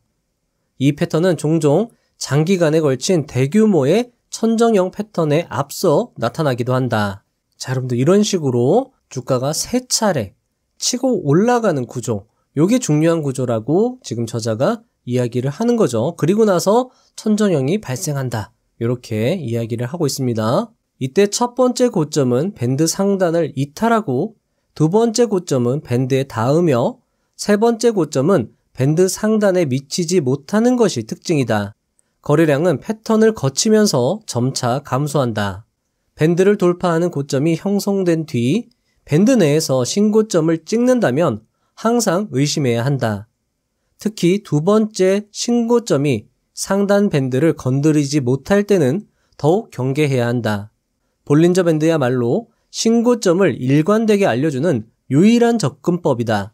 [SPEAKER 1] 이 패턴은 종종 장기간에 걸친 대규모의 천정형 패턴에 앞서 나타나기도 한다. 자, 여러분들, 이런 식으로 주가가 세 차례 치고 올라가는 구조, 요게 중요한 구조라고 지금 저자가 이야기를 하는 거죠. 그리고 나서 천정형이 발생한다. 이렇게 이야기를 하고 있습니다. 이때 첫 번째 고점은 밴드 상단을 이탈하고 두 번째 고점은 밴드에 닿으며 세 번째 고점은 밴드 상단에 미치지 못하는 것이 특징이다. 거래량은 패턴을 거치면서 점차 감소한다. 밴드를 돌파하는 고점이 형성된 뒤 밴드 내에서 신고점을 찍는다면 항상 의심해야 한다. 특히 두 번째 신고점이 상단 밴드를 건드리지 못할 때는 더욱 경계해야 한다. 볼린저 밴드야말로 신고점을 일관되게 알려주는 유일한 접근법이다.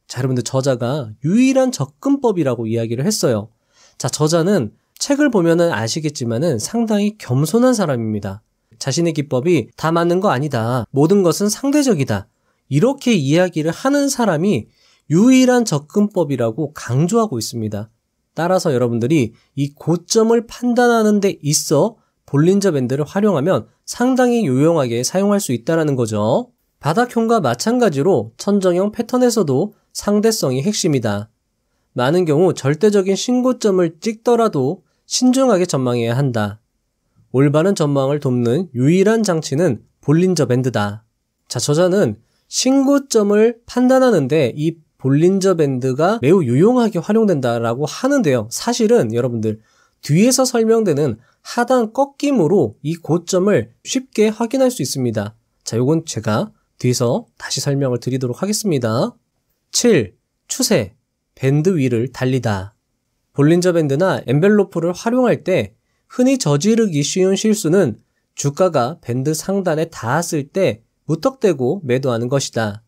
[SPEAKER 1] 자, 여러분들, 저자가 유일한 접근법이라고 이야기를 했어요. 자, 저자는 책을 보면은 아시겠지만은 상당히 겸손한 사람입니다. 자신의 기법이 다 맞는 거 아니다. 모든 것은 상대적이다. 이렇게 이야기를 하는 사람이 유일한 접근법이라고 강조하고 있습니다. 따라서 여러분들이 이 고점을 판단하는 데 있어 볼린저 밴드를 활용하면 상당히 유용하게 사용할 수 있다는 거죠. 바닥형과 마찬가지로 천정형 패턴에서도 상대성이 핵심이다. 많은 경우 절대적인 신고점을 찍더라도 신중하게 전망해야 한다. 올바른 전망을 돕는 유일한 장치는 볼린저 밴드다. 자, 저자는 신고점을 판단하는데 이 볼린저 밴드가 매우 유용하게 활용된다라고 하는데요. 사실은 여러분들 뒤에서 설명되는 하단 꺾임으로 이 고점을 쉽게 확인할 수 있습니다. 자, 요건 제가 뒤에서 다시 설명을 드리도록 하겠습니다. 7. 추세. 밴드 위를 달리다. 볼린저 밴드나 엔벨로프를 활용할 때 흔히 저지르기 쉬운 실수는 주가가 밴드 상단에 닿았을 때 무턱대고 매도하는 것이다.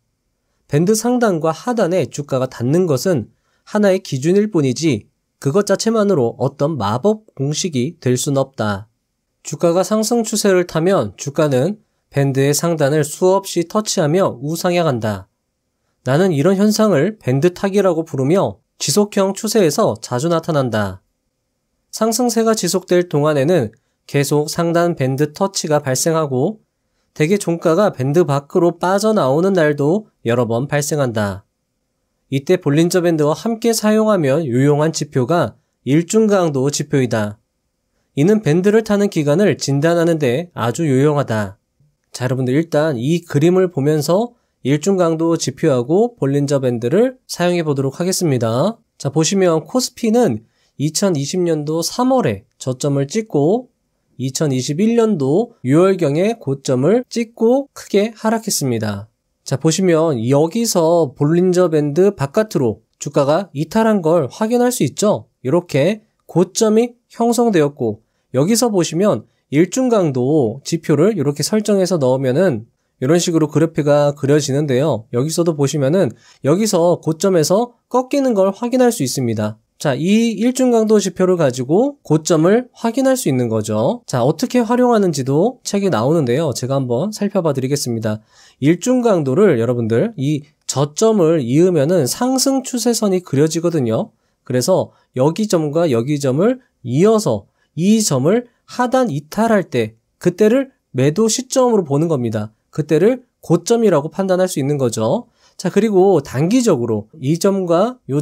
[SPEAKER 1] 밴드 상단과 하단에 주가가 닿는 것은 하나의 기준일 뿐이지 그것 자체만으로 어떤 마법 공식이 될 수는 없다. 주가가 상승 추세를 타면 주가는 밴드의 상단을 수없이 터치하며 우상향한다. 나는 이런 현상을 밴드 타기라고 부르며 지속형 추세에서 자주 나타난다. 상승세가 지속될 동안에는 계속 상단 밴드 터치가 발생하고 대개 종가가 밴드 밖으로 빠져나오는 날도 여러 번 발생한다. 이때 볼린저 밴드와 함께 사용하면 유용한 지표가 일중강도 지표이다. 이는 밴드를 타는 기간을 진단하는 데 아주 유용하다. 자, 여러분들 일단 이 그림을 보면서 일중강도 지표하고 볼린저 밴드를 사용해 보도록 하겠습니다. 자, 보시면 코스피는 2020년도 3월에 저점을 찍고 2021년도 6월경에 고점을 찍고 크게 하락했습니다. 자, 보시면 여기서 볼린저 밴드 바깥으로 주가가 이탈한 걸 확인할 수 있죠? 이렇게 고점이 형성되었고 여기서 보시면 일중강도 지표를 이렇게 설정해서 넣으면은 이런 식으로 그래프가 그려지는데요. 여기서도 보시면은 여기서 고점에서 꺾이는 걸 확인할 수 있습니다. 자, 이 일중강도 지표를 가지고 고점을 확인할 수 있는 거죠. 자, 어떻게 활용하는지도 책에 나오는데요. 제가 한번 살펴봐 드리겠습니다. 일중강도를 여러분들 이 저점을 이으면은 상승 추세선이 그려지거든요. 그래서 여기 점과 여기 점을 이어서 이 점을 하단 이탈할 때 그때를 매도 시점으로 보는 겁니다. 그때를 고점이라고 판단할 수 있는 거죠. 자, 그리고 단기적으로 이 점과 요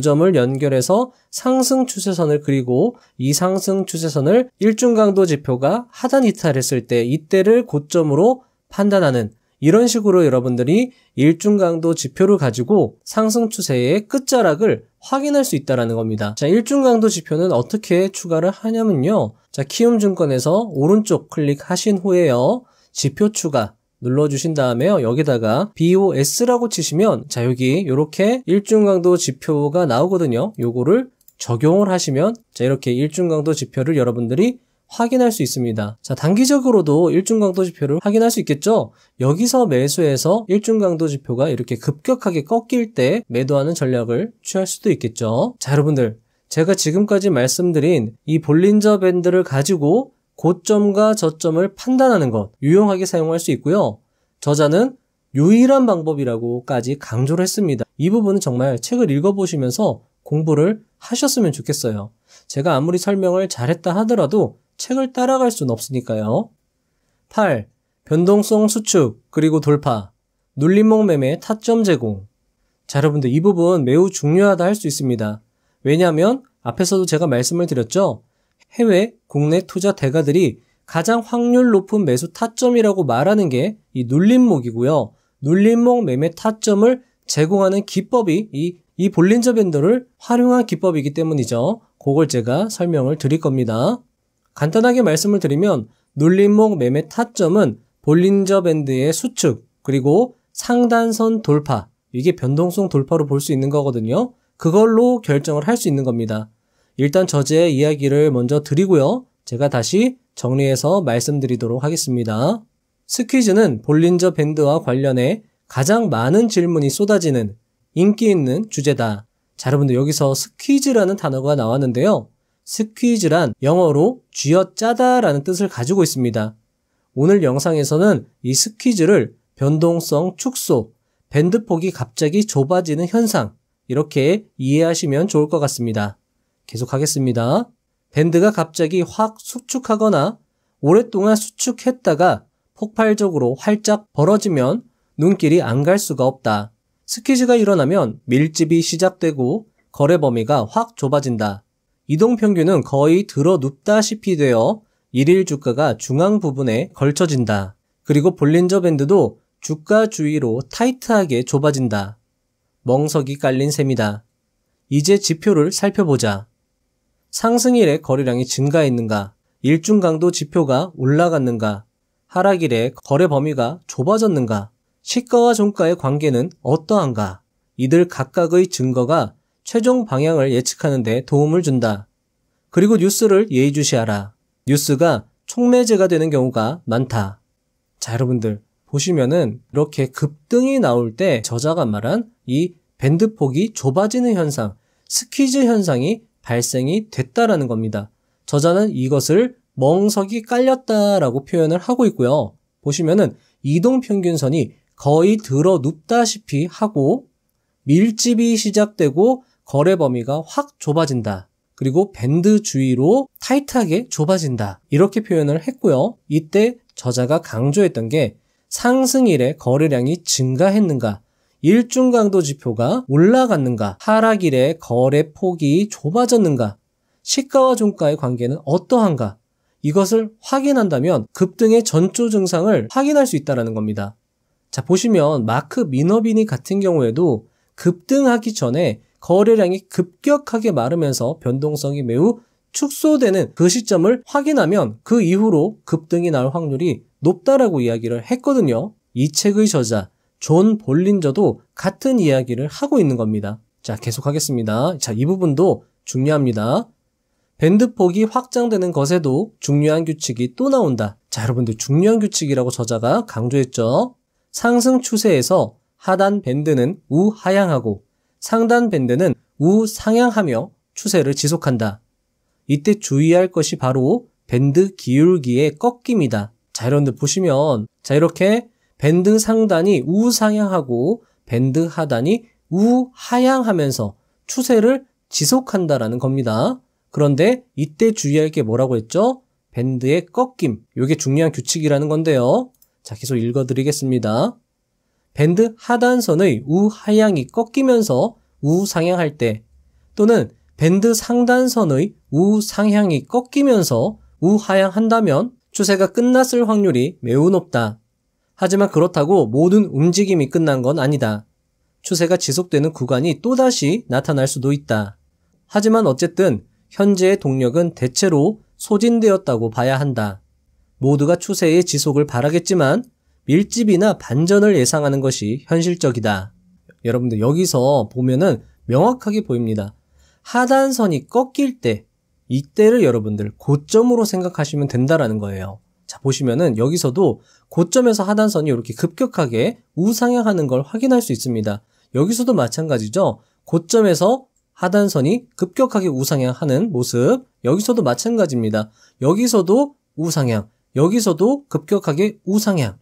[SPEAKER 1] 점을 연결해서 상승 추세선을 그리고 이 상승 추세선을 일중강도 지표가 하단 이탈했을 때 이때를 고점으로 판단하는 이런 식으로 여러분들이 일중강도 지표를 가지고 상승 추세의 끝자락을 확인할 수 있다는 겁니다. 자, 일중강도 지표는 어떻게 추가를 하냐면요. 자, 키움증권에서 오른쪽 클릭하신 후에요. 지표 추가 눌러주신 다음에요. 여기다가 BOS라고 치시면 자, 여기 이렇게 일중강도 지표가 나오거든요. 요거를 적용을 하시면 자, 이렇게 일중강도 지표를 여러분들이 확인할 수 있습니다. 자, 단기적으로도 일중강도 지표를 확인할 수 있겠죠? 여기서 매수해서 일중강도 지표가 이렇게 급격하게 꺾일 때 매도하는 전략을 취할 수도 있겠죠. 자, 여러분들 제가 지금까지 말씀드린 이 볼린저 밴드를 가지고 고점과 저점을 판단하는 것 유용하게 사용할 수 있고요. 저자는 유일한 방법이라고까지 강조를 했습니다. 이 부분은 정말 책을 읽어보시면서 공부를 하셨으면 좋겠어요. 제가 아무리 설명을 잘했다 하더라도 책을 따라갈 수는 없으니까요. 8. 변동성 수축 그리고 돌파, 눌림목 매매 타점 제공. 자, 여러분들 이 부분 매우 중요하다 할 수 있습니다. 왜냐하면 앞에서도 제가 말씀을 드렸죠. 해외, 국내 투자 대가들이 가장 확률 높은 매수 타점이라고 말하는 게 이 눌림목이고요. 눌림목 매매 타점을 제공하는 기법이 이 볼린저 밴드를 활용한 기법이기 때문이죠. 그걸 제가 설명을 드릴 겁니다. 간단하게 말씀을 드리면 눌림목 매매 타점은 볼린저 밴드의 수축 그리고 상단선 돌파, 이게 변동성 돌파로 볼 수 있는 거거든요. 그걸로 결정을 할 수 있는 겁니다. 일단 저자의 이야기를 먼저 드리고요. 제가 다시 정리해서 말씀드리도록 하겠습니다. 스퀴즈는 볼린저 밴드와 관련해 가장 많은 질문이 쏟아지는 인기 있는 주제다. 자, 여러분들 여기서 스퀴즈라는 단어가 나왔는데요. 스퀴즈란 영어로 쥐어짜다라는 뜻을 가지고 있습니다. 오늘 영상에서는 이 스퀴즈를 변동성 축소, 밴드폭이 갑자기 좁아지는 현상, 이렇게 이해하시면 좋을 것 같습니다. 계속하겠습니다. 밴드가 갑자기 확 수축하거나 오랫동안 수축했다가 폭발적으로 활짝 벌어지면 눈길이 안 갈 수가 없다. 스퀴즈가 일어나면 밀집이 시작되고 거래 범위가 확 좁아진다. 이동평균은 거의 들어 눕다시피 되어 일일 주가가 중앙 부분에 걸쳐진다. 그리고 볼린저 밴드도 주가 주위로 타이트하게 좁아진다. 멍석이 깔린 셈이다. 이제 지표를 살펴보자. 상승일에 거래량이 증가했는가? 일중 강도 지표가 올라갔는가? 하락일에 거래 범위가 좁아졌는가? 시가와 종가의 관계는 어떠한가? 이들 각각의 증거가 최종 방향을 예측하는 데 도움을 준다. 그리고 뉴스를 예의주시하라. 뉴스가 촉매제가 되는 경우가 많다. 자, 여러분들 보시면은 이렇게 급등이 나올 때 저자가 말한 이 밴드폭이 좁아지는 현상, 스퀴즈 현상이 발생이 됐다라는 겁니다. 저자는 이것을 멍석이 깔렸다라고 표현을 하고 있고요. 보시면은 이동평균선이 거의 들어 눕다시피 하고 밀집이 시작되고 거래 범위가 확 좁아진다. 그리고 밴드 주위로 타이트하게 좁아진다. 이렇게 표현을 했고요. 이때 저자가 강조했던 게 상승일에 거래량이 증가했는가, 일중 강도 지표가 올라갔는가, 하락일에 거래 폭이 좁아졌는가, 시가와 종가의 관계는 어떠한가, 이것을 확인한다면 급등의 전조 증상을 확인할 수 있다는 겁니다. 자, 보시면 마크 미너비니 같은 경우에도 급등하기 전에 거래량이 급격하게 마르면서 변동성이 매우 축소되는 그 시점을 확인하면 그 이후로 급등이 날 확률이 높다라고 이야기를 했거든요. 이 책의 저자 존 볼린저도 같은 이야기를 하고 있는 겁니다. 자, 계속하겠습니다. 자, 이 부분도 중요합니다. 밴드폭이 확장되는 것에도 중요한 규칙이 또 나온다. 자, 여러분들 중요한 규칙이라고 저자가 강조했죠. 상승 추세에서 하단 밴드는 우하향하고 상단 밴드는 우상향하며 추세를 지속한다. 이때 주의할 것이 바로 밴드 기울기의 꺾임이다. 자, 여러분들 보시면 자, 이렇게 밴드 상단이 우상향하고 밴드 하단이 우하향하면서 추세를 지속한다라는 겁니다. 그런데 이때 주의할 게 뭐라고 했죠? 밴드의 꺾임. 이게 중요한 규칙이라는 건데요. 자, 계속 읽어드리겠습니다. 밴드 하단선의 우하향이 꺾이면서 우상향할 때 또는 밴드 상단선의 우상향이 꺾이면서 우하향한다면 추세가 끝났을 확률이 매우 높다. 하지만 그렇다고 모든 움직임이 끝난 건 아니다. 추세가 지속되는 구간이 또다시 나타날 수도 있다. 하지만 어쨌든 현재의 동력은 대체로 소진되었다고 봐야 한다. 모두가 추세의 지속을 바라겠지만 밀집이나 반전을 예상하는 것이 현실적이다. 여러분들 여기서 보면은 명확하게 보입니다. 하단선이 꺾일 때 이때를 여러분들 고점으로 생각하시면 된다라는 거예요. 자, 보시면은 여기서도 고점에서 하단선이 이렇게 급격하게 우상향하는 걸 확인할 수 있습니다. 여기서도 마찬가지죠. 고점에서 하단선이 급격하게 우상향하는 모습, 여기서도 마찬가지입니다. 여기서도 우상향, 여기서도 급격하게 우상향.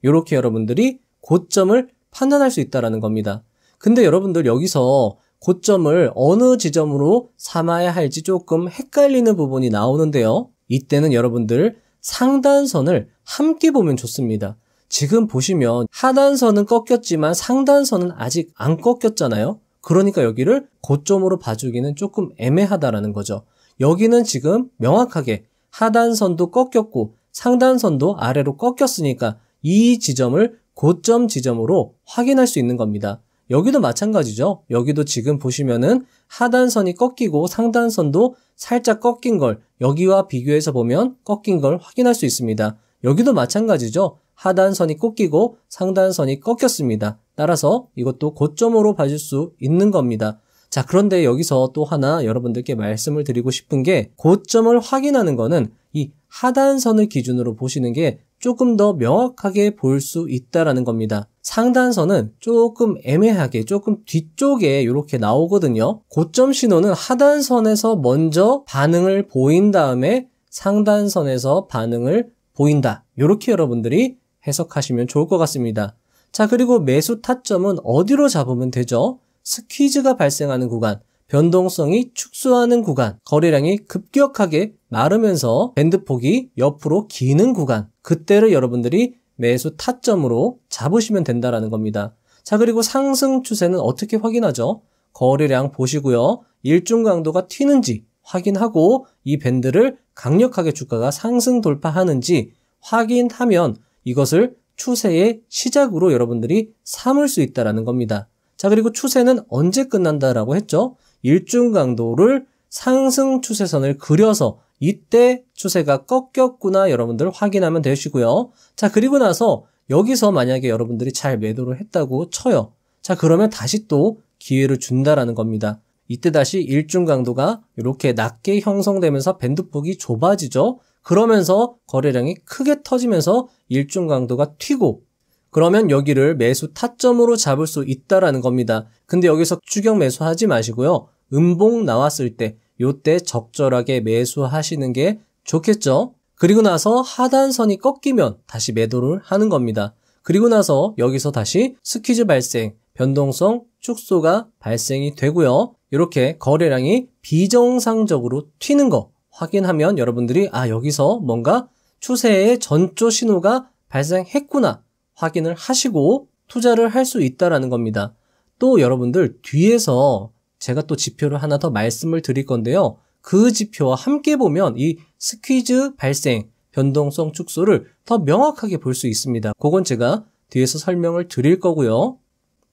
[SPEAKER 1] 이렇게 여러분들이 고점을 판단할 수 있다는 겁니다. 근데 여러분들 여기서 고점을 어느 지점으로 삼아야 할지 조금 헷갈리는 부분이 나오는데요. 이때는 여러분들 상단선을 함께 보면 좋습니다. 지금 보시면 하단선은 꺾였지만 상단선은 아직 안 꺾였잖아요. 그러니까 여기를 고점으로 봐주기는 조금 애매하다라는 거죠. 여기는 지금 명확하게 하단선도 꺾였고 상단선도 아래로 꺾였으니까 이 지점을 고점 지점으로 확인할 수 있는 겁니다. 여기도 마찬가지죠. 여기도 지금 보시면은 하단선이 꺾이고 상단선도 살짝 꺾인 걸 여기와 비교해서 보면 꺾인 걸 확인할 수 있습니다. 여기도 마찬가지죠. 하단선이 꺾이고 상단선이 꺾였습니다. 따라서 이것도 고점으로 봐줄 수 있는 겁니다. 자, 그런데 여기서 또 하나 여러분들께 말씀을 드리고 싶은 게 고점을 확인하는 거는 이 하단선을 기준으로 보시는 게 조금 더 명확하게 볼 수 있다라는 겁니다. 상단선은 조금 애매하게 조금 뒤쪽에 이렇게 나오거든요. 고점 신호는 하단선에서 먼저 반응을 보인 다음에 상단선에서 반응을 보인다. 이렇게 여러분들이 해석하시면 좋을 것 같습니다. 자, 그리고 매수 타점은 어디로 잡으면 되죠? 스퀴즈가 발생하는 구간, 변동성이 축소하는 구간, 거래량이 급격하게 마르면서 밴드폭이 옆으로 기는 구간, 그때를 여러분들이 매수 타점으로 잡으시면 된다라는 겁니다. 자, 그리고 상승 추세는 어떻게 확인하죠? 거래량 보시고요. 일중 강도가 튀는지 확인하고 이 밴드를 강력하게 주가가 상승 돌파하는지 확인하면 이것을 추세의 시작으로 여러분들이 삼을 수 있다라는 겁니다. 자, 그리고 추세는 언제 끝난다라고 했죠? 일중 강도를 상승 추세선을 그려서 이때 추세가 꺾였구나 여러분들 확인하면 되시고요. 자, 그리고 나서 여기서 만약에 여러분들이 잘 매도를 했다고 쳐요. 자, 그러면 다시 또 기회를 준다라는 겁니다. 이때 다시 일중 강도가 이렇게 낮게 형성되면서 밴드폭이 좁아지죠. 그러면서 거래량이 크게 터지면서 일중 강도가 튀고, 그러면 여기를 매수 타점으로 잡을 수 있다라는 겁니다. 근데 여기서 추격 매수하지 마시고요. 음봉 나왔을 때 요때 적절하게 매수하시는 게 좋겠죠. 그리고 나서 하단선이 꺾이면 다시 매도를 하는 겁니다. 그리고 나서 여기서 다시 스퀴즈 발생, 변동성 축소가 발생이 되고요. 이렇게 거래량이 비정상적으로 튀는 거 확인하면 여러분들이 여기서 뭔가 추세의 전조 신호가 발생했구나 확인을 하시고 투자를 할 수 있다라는 겁니다. 또 여러분들 뒤에서 제가 또 지표를 하나 더 말씀을 드릴 건데요. 그 지표와 함께 보면 이 스퀴즈 발생, 변동성 축소를 더 명확하게 볼 수 있습니다. 그건 제가 뒤에서 설명을 드릴 거고요.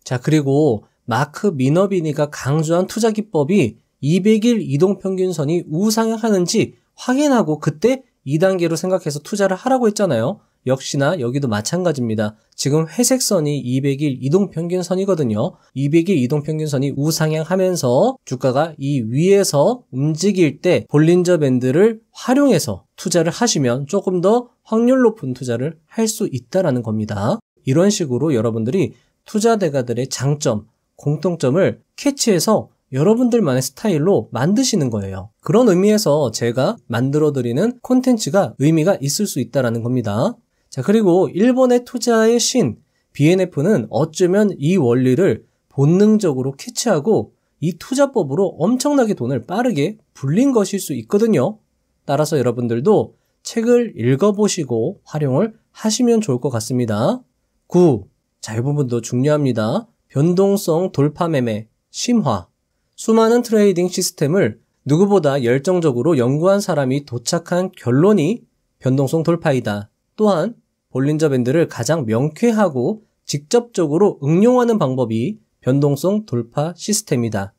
[SPEAKER 1] 자, 그리고 마크 미너비니가 강조한 투자 기법이 200일 이동평균선이 우상향하는지 확인하고 그때 2단계로 생각해서 투자를 하라고 했잖아요. 역시나 여기도 마찬가지입니다. 지금 회색선이 200일 이동평균선이거든요. 200일 이동평균선이 우상향하면서 주가가 이 위에서 움직일 때 볼린저 밴드를 활용해서 투자를 하시면 조금 더 확률 높은 투자를 할 수 있다라는 겁니다. 이런 식으로 여러분들이 투자 대가들의 장점, 공통점을 캐치해서 여러분들만의 스타일로 만드시는 거예요. 그런 의미에서 제가 만들어드리는 콘텐츠가 의미가 있을 수 있다는 겁니다. 자, 그리고 일본의 투자의 신, BNF는 어쩌면 이 원리를 본능적으로 캐치하고 이 투자법으로 엄청나게 돈을 빠르게 불린 것일 수 있거든요. 따라서 여러분들도 책을 읽어보시고 활용을 하시면 좋을 것 같습니다. 9. 자, 이 부분도 중요합니다. 변동성 돌파 매매, 심화. 수많은 트레이딩 시스템을 누구보다 열정적으로 연구한 사람이 도착한 결론이 변동성 돌파이다. 또한 볼린저 밴드를 가장 명쾌하고 직접적으로 응용하는 방법이 변동성 돌파 시스템이다.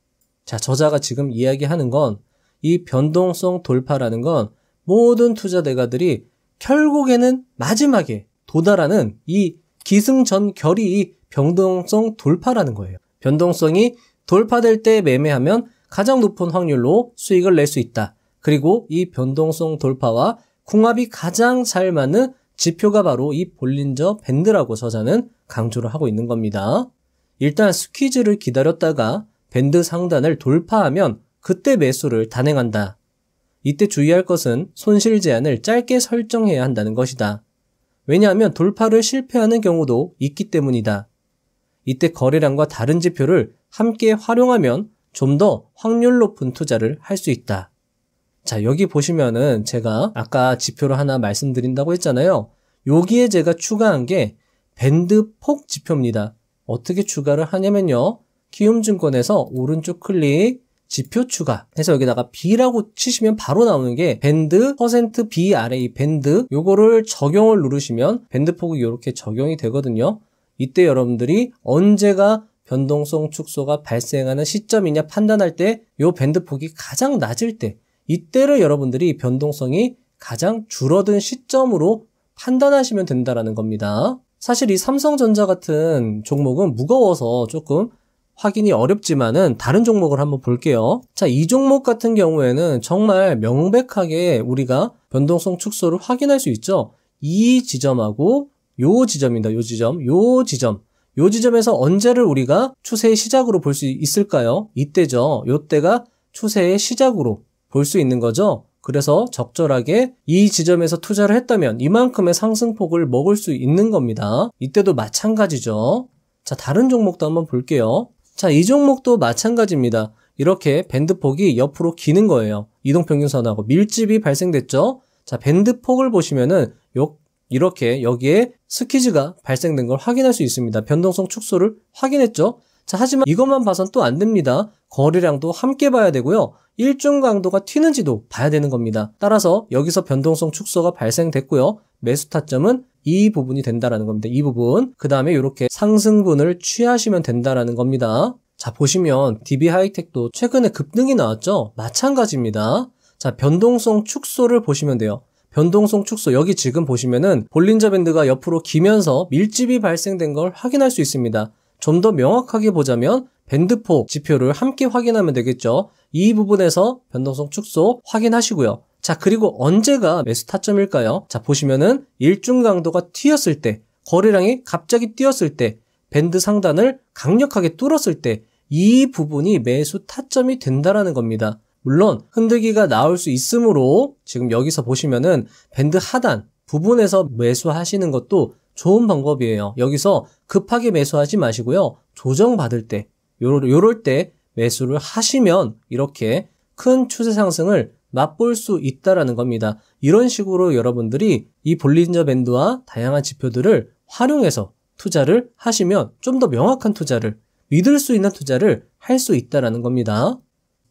[SPEAKER 1] 자, 저자가 지금 이야기하는 건 이 변동성 돌파라는 건 모든 투자대가들이 결국에는 마지막에 도달하는 이 기승전결이 변동성 돌파라는 거예요. 변동성이 돌파될 때 매매하면 가장 높은 확률로 수익을 낼 수 있다. 그리고 이 변동성 돌파와 궁합이 가장 잘 맞는 지표가 바로 이 볼린저 밴드라고 저자는 강조를 하고 있는 겁니다. 일단 스퀴즈를 기다렸다가 밴드 상단을 돌파하면 그때 매수를 단행한다. 이때 주의할 것은 손실 제한을 짧게 설정해야 한다는 것이다. 왜냐하면 돌파를 실패하는 경우도 있기 때문이다. 이때 거래량과 다른 지표를 함께 활용하면 좀 더 확률 높은 투자를 할 수 있다. 자, 여기 보시면은 제가 아까 지표를 하나 말씀드린다고 했잖아요. 여기에 제가 추가한 게 밴드 폭 지표입니다. 어떻게 추가를 하냐면요. 키움증권에서 오른쪽 클릭, 지표 추가 해서 여기다가 B라고 치시면 바로 나오는 게 밴드 %B 아래 이 밴드 요거를 적용을 누르시면 밴드 폭이 이렇게 적용이 되거든요. 이때 여러분들이 언제가 변동성 축소가 발생하는 시점이냐 판단할 때 요 밴드 폭이 가장 낮을 때 이때를 여러분들이 변동성이 가장 줄어든 시점으로 판단하시면 된다라는 겁니다. 사실 이 삼성전자 같은 종목은 무거워서 조금 확인이 어렵지만은 다른 종목을 한번 볼게요. 자, 이 종목 같은 경우에는 정말 명백하게 우리가 변동성 축소를 확인할 수 있죠. 이 지점하고 요 지점입니다. 요 지점에서 언제를 우리가 추세의 시작으로 볼 수 있을까요? 이때죠. 요때가 추세의 시작으로 볼 수 있는 거죠. 그래서 적절하게 이 지점에서 투자를 했다면 이만큼의 상승폭을 먹을 수 있는 겁니다. 이때도 마찬가지죠. 자, 다른 종목도 한번 볼게요. 자, 이 종목도 마찬가지입니다. 이렇게 밴드폭이 옆으로 기는 거예요. 이동평균선하고 밀집이 발생됐죠. 자, 밴드폭을 보시면은 이렇게 여기에 스퀴즈가 발생된 걸 확인할 수 있습니다. 변동성 축소를 확인했죠. 자, 하지만 이것만 봐선 또 안 됩니다. 거래량도 함께 봐야 되고요. 일중 강도가 튀는지도 봐야 되는 겁니다. 따라서 여기서 변동성 축소가 발생됐고요. 매수 타점은 이 부분이 된다라는 겁니다. 이 부분. 그 다음에 이렇게 상승분을 취하시면 된다라는 겁니다. 자, 보시면 DB하이텍도 최근에 급등이 나왔죠? 마찬가지입니다. 자, 변동성 축소를 보시면 돼요. 변동성 축소, 여기 지금 보시면은 볼린저 밴드가 옆으로 기면서 밀집이 발생된 걸 확인할 수 있습니다. 좀 더 명확하게 보자면 밴드폭 지표를 함께 확인하면 되겠죠. 이 부분에서 변동성 축소 확인하시고요. 자, 그리고 언제가 매수 타점일까요? 자, 보시면은 일중 강도가 튀었을 때, 거래량이 갑자기 뛰었을 때, 밴드 상단을 강력하게 뚫었을 때, 이 부분이 매수 타점이 된다라는 겁니다. 물론 흔들기가 나올 수 있으므로 지금 여기서 보시면은 밴드 하단 부분에서 매수하시는 것도 좋은 방법이에요. 여기서 급하게 매수하지 마시고요. 조정받을 때, 요럴 때 매수를 하시면 이렇게 큰 추세 상승을 맛볼 수 있다라는 겁니다. 이런 식으로 여러분들이 이 볼린저 밴드와 다양한 지표들을 활용해서 투자를 하시면 좀 더 명확한 투자를, 믿을 수 있는 투자를 할 수 있다라는 겁니다.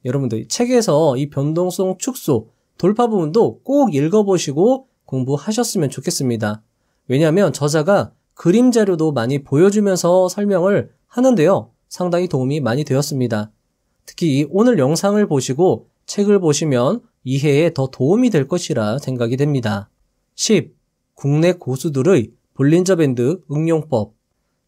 [SPEAKER 1] 여러분들 책에서 이 변동성 축소, 돌파 부분도 꼭 읽어보시고 공부하셨으면 좋겠습니다. 왜냐하면 저자가 그림 자료도 많이 보여주면서 설명을 하는데요. 상당히 도움이 많이 되었습니다. 특히 오늘 영상을 보시고 책을 보시면 이해에 더 도움이 될 것이라 생각이 됩니다. 10. 국내 고수들의 볼린저 밴드 응용법.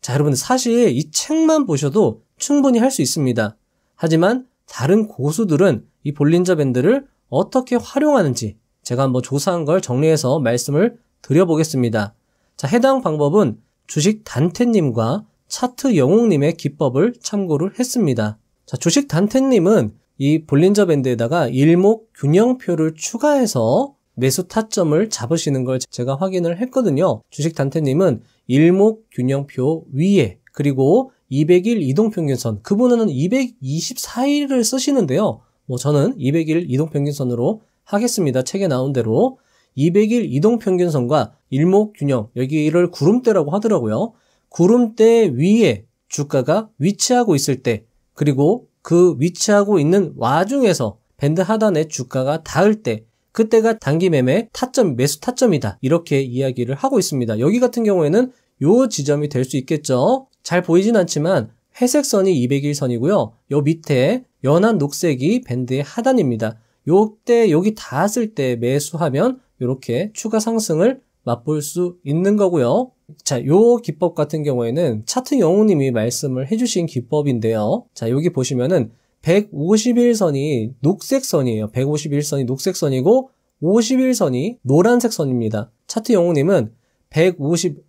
[SPEAKER 1] 자, 여러분들 사실 이 책만 보셔도 충분히 할 수 있습니다. 하지만 다른 고수들은 이 볼린저 밴드를 어떻게 활용하는지 제가 한번 조사한 걸 정리해서 말씀을 드려보겠습니다. 자, 해당 방법은 주식 단태님과 차트 영웅님의 기법을 참고를 했습니다. 자, 주식 단태님은 이 볼린저 밴드에다가 일목 균형표를 추가해서 매수 타점을 잡으시는 걸 제가 확인을 했거든요. 주식 단태님은 일목 균형표 위에 그리고 200일 이동평균선, 그분은 224일을 쓰시는데요. 저는 200일 이동평균선으로 하겠습니다. 책에 나온 대로 200일 이동평균선과 일목균형, 여기를 구름대라고 하더라고요. 구름대 위에 주가가 위치하고 있을 때, 그리고 그 위치하고 있는 와중에서 밴드 하단에 주가가 닿을 때, 그때가 단기 매매 타점, 매수 타점이다. 이렇게 이야기를 하고 있습니다. 여기 같은 경우에는 요 지점이 될 수 있겠죠. 잘 보이진 않지만 회색 선이 200일 선이고요. 요 밑에 연한 녹색이 밴드의 하단입니다. 요때 여기 닿았을 때 매수하면 이렇게 추가 상승을 맛볼 수 있는 거고요. 자, 요 기법 같은 경우에는 차트 영웅님이 말씀을 해주신 기법인데요. 자, 여기 보시면은 151선이 녹색 선이에요. 151선이 녹색 선이고 51선이 노란색 선입니다. 차트 영웅님은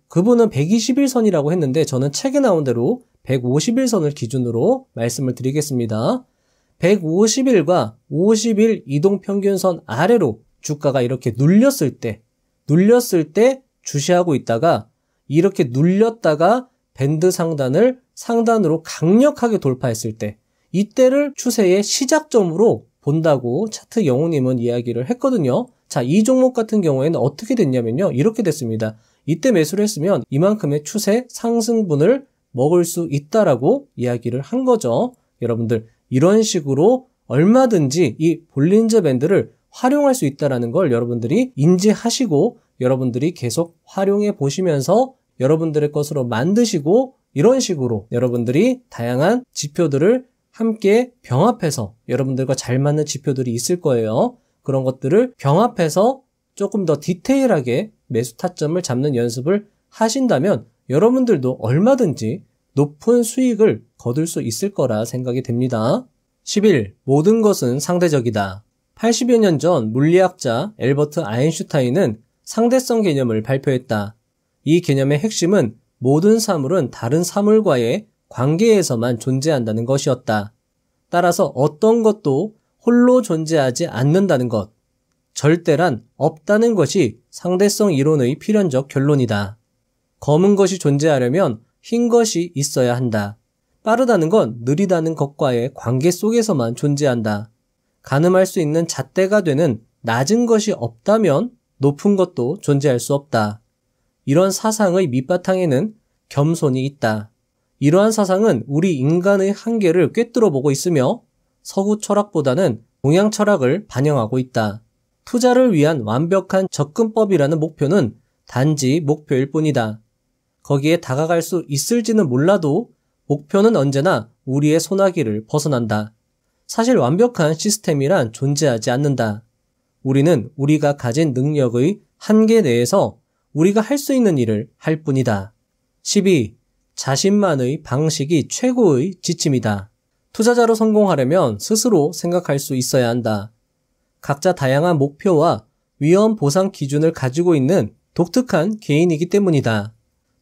[SPEAKER 1] 그분은 121선이라고 했는데 저는 책에 나온 대로 151선을 기준으로 말씀을 드리겠습니다. 150일과 50일 이동평균선 아래로 주가가 이렇게 눌렸을 때 주시하고 있다가 이렇게 눌렸다가 밴드 상단으로 강력하게 돌파했을 때, 이때를 추세의 시작점으로 본다고 차트 영웅님은 이야기를 했거든요. 자, 이 종목 같은 경우에는 어떻게 됐냐면요. 이렇게 됐습니다. 이때 매수를 했으면 이만큼의 추세 상승분을 먹을 수 있다라고 이야기를 한 거죠. 여러분들, 이런 식으로 얼마든지 이 볼린저 밴드를 활용할 수 있다라는 걸 여러분들이 인지하시고 여러분들이 계속 활용해 보시면서 여러분들의 것으로 만드시고, 이런 식으로 여러분들이 다양한 지표들을 함께 병합해서 여러분들과 잘 맞는 지표들이 있을 거예요. 그런 것들을 병합해서 조금 더 디테일하게 매수 타점을 잡는 연습을 하신다면 여러분들도 얼마든지 높은 수익을 거둘 수 있을 거라 생각이 됩니다. 11. 모든 것은 상대적이다. 80여 년 전 물리학자 엘버트 아인슈타인은 상대성 개념을 발표했다. 이 개념의 핵심은 모든 사물은 다른 사물과의 관계에서만 존재한다는 것이었다. 따라서 어떤 것도 홀로 존재하지 않는다는 것. 절대란 없다는 것이 상대성 이론의 필연적 결론이다. 검은 것이 존재하려면 흰 것이 있어야 한다. 빠르다는 건 느리다는 것과의 관계 속에서만 존재한다. 가늠할 수 있는 잣대가 되는 낮은 것이 없다면 높은 것도 존재할 수 없다. 이런 사상의 밑바탕에는 겸손이 있다. 이러한 사상은 우리 인간의 한계를 꿰뚫어 보고 있으며 서구 철학보다는 동양 철학을 반영하고 있다. 투자를 위한 완벽한 접근법이라는 목표는 단지 목표일 뿐이다. 거기에 다가갈 수 있을지는 몰라도 목표는 언제나 우리의 손아귀를 벗어난다. 사실 완벽한 시스템이란 존재하지 않는다. 우리는 우리가 가진 능력의 한계 내에서 우리가 할 수 있는 일을 할 뿐이다. 12. 자신만의 방식이 최고의 지침이다. 투자자로 성공하려면 스스로 생각할 수 있어야 한다. 각자 다양한 목표와 위험 보상 기준을 가지고 있는 독특한 개인이기 때문이다.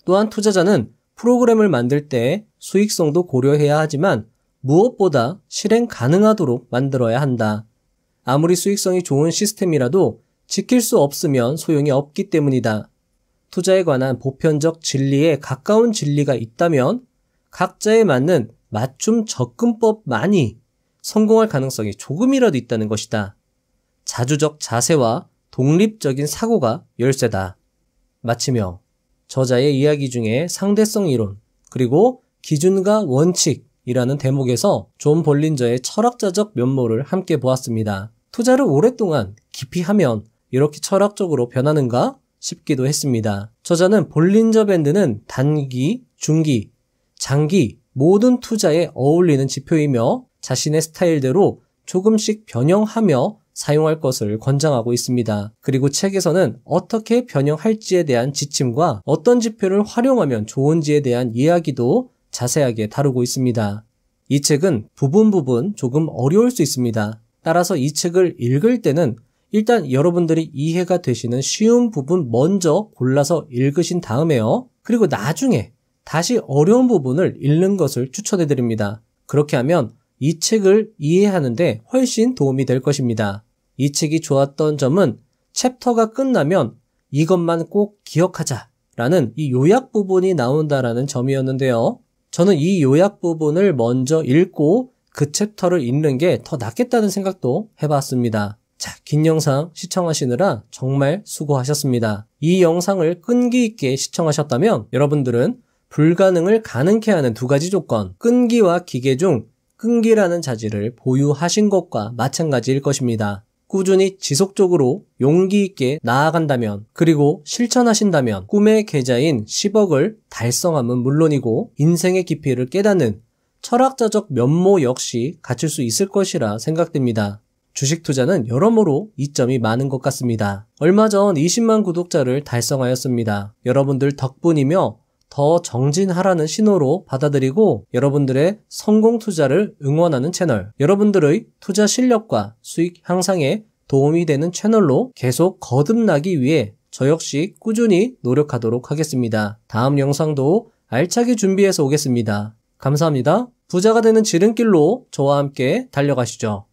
[SPEAKER 1] 또한 투자자는 프로그램을 만들 때 수익성도 고려해야 하지만 무엇보다 실행 가능하도록 만들어야 한다. 아무리 수익성이 좋은 시스템이라도 지킬 수 없으면 소용이 없기 때문이다. 투자에 관한 보편적 진리에 가까운 진리가 있다면 각자에 맞는 맞춤 접근법만이 성공할 가능성이 조금이라도 있다는 것이다. 자주적 자세와 독립적인 사고가 열쇠다. 마치며 저자의 이야기 중에 상대성 이론 그리고 기준과 원칙이라는 대목에서 존 볼린저의 철학자적 면모를 함께 보았습니다. 투자를 오랫동안 깊이 하면 이렇게 철학적으로 변하는가 싶기도 했습니다. 저자는 볼린저 밴드는 단기, 중기, 장기 모든 투자에 어울리는 지표이며 자신의 스타일대로 조금씩 변형하며 사용할 것을 권장하고 있습니다. 그리고 책에서는 어떻게 변형할지에 대한 지침과 어떤 지표를 활용하면 좋은지에 대한 이야기도 자세하게 다루고 있습니다. 이 책은 부분 조금 어려울 수 있습니다. 따라서 이 책을 읽을 때는 일단 여러분들이 이해가 되시는 쉬운 부분 먼저 골라서 읽으신 다음에요. 그리고 나중에 다시 어려운 부분을 읽는 것을 추천해드립니다. 그렇게 하면 이 책을 이해하는데 훨씬 도움이 될 것입니다. 이 책이 좋았던 점은 챕터가 끝나면 이것만 꼭 기억하자라는 이 요약 부분이 나온다라는 점이었는데요. 저는 이 요약 부분을 먼저 읽고 그 챕터를 읽는 게 더 낫겠다는 생각도 해봤습니다. 자, 긴 영상 시청하시느라 정말 수고하셨습니다. 이 영상을 끈기 있게 시청하셨다면 여러분들은 불가능을 가능케 하는 두 가지 조건, 끈기와 기계 중 끈기라는 자질을 보유하신 것과 마찬가지일 것입니다. 꾸준히 지속적으로 용기 있게 나아간다면 그리고 실천하신다면 꿈의 계좌인 10억을 달성함은 물론이고 인생의 깊이를 깨닫는 철학자적 면모 역시 갖출 수 있을 것이라 생각됩니다. 주식 투자는 여러모로 이점이 많은 것 같습니다. 얼마 전 20만 구독자를 달성하였습니다. 여러분들 덕분이며 더 정진하라는 신호로 받아들이고 여러분들의 성공 투자를 응원하는 채널, 여러분들의 투자 실력과 수익 향상에 도움이 되는 채널로 계속 거듭나기 위해 저 역시 꾸준히 노력하도록 하겠습니다. 다음 영상도 알차게 준비해서 오겠습니다. 감사합니다. 부자가 되는 지름길로 저와 함께 달려가시죠.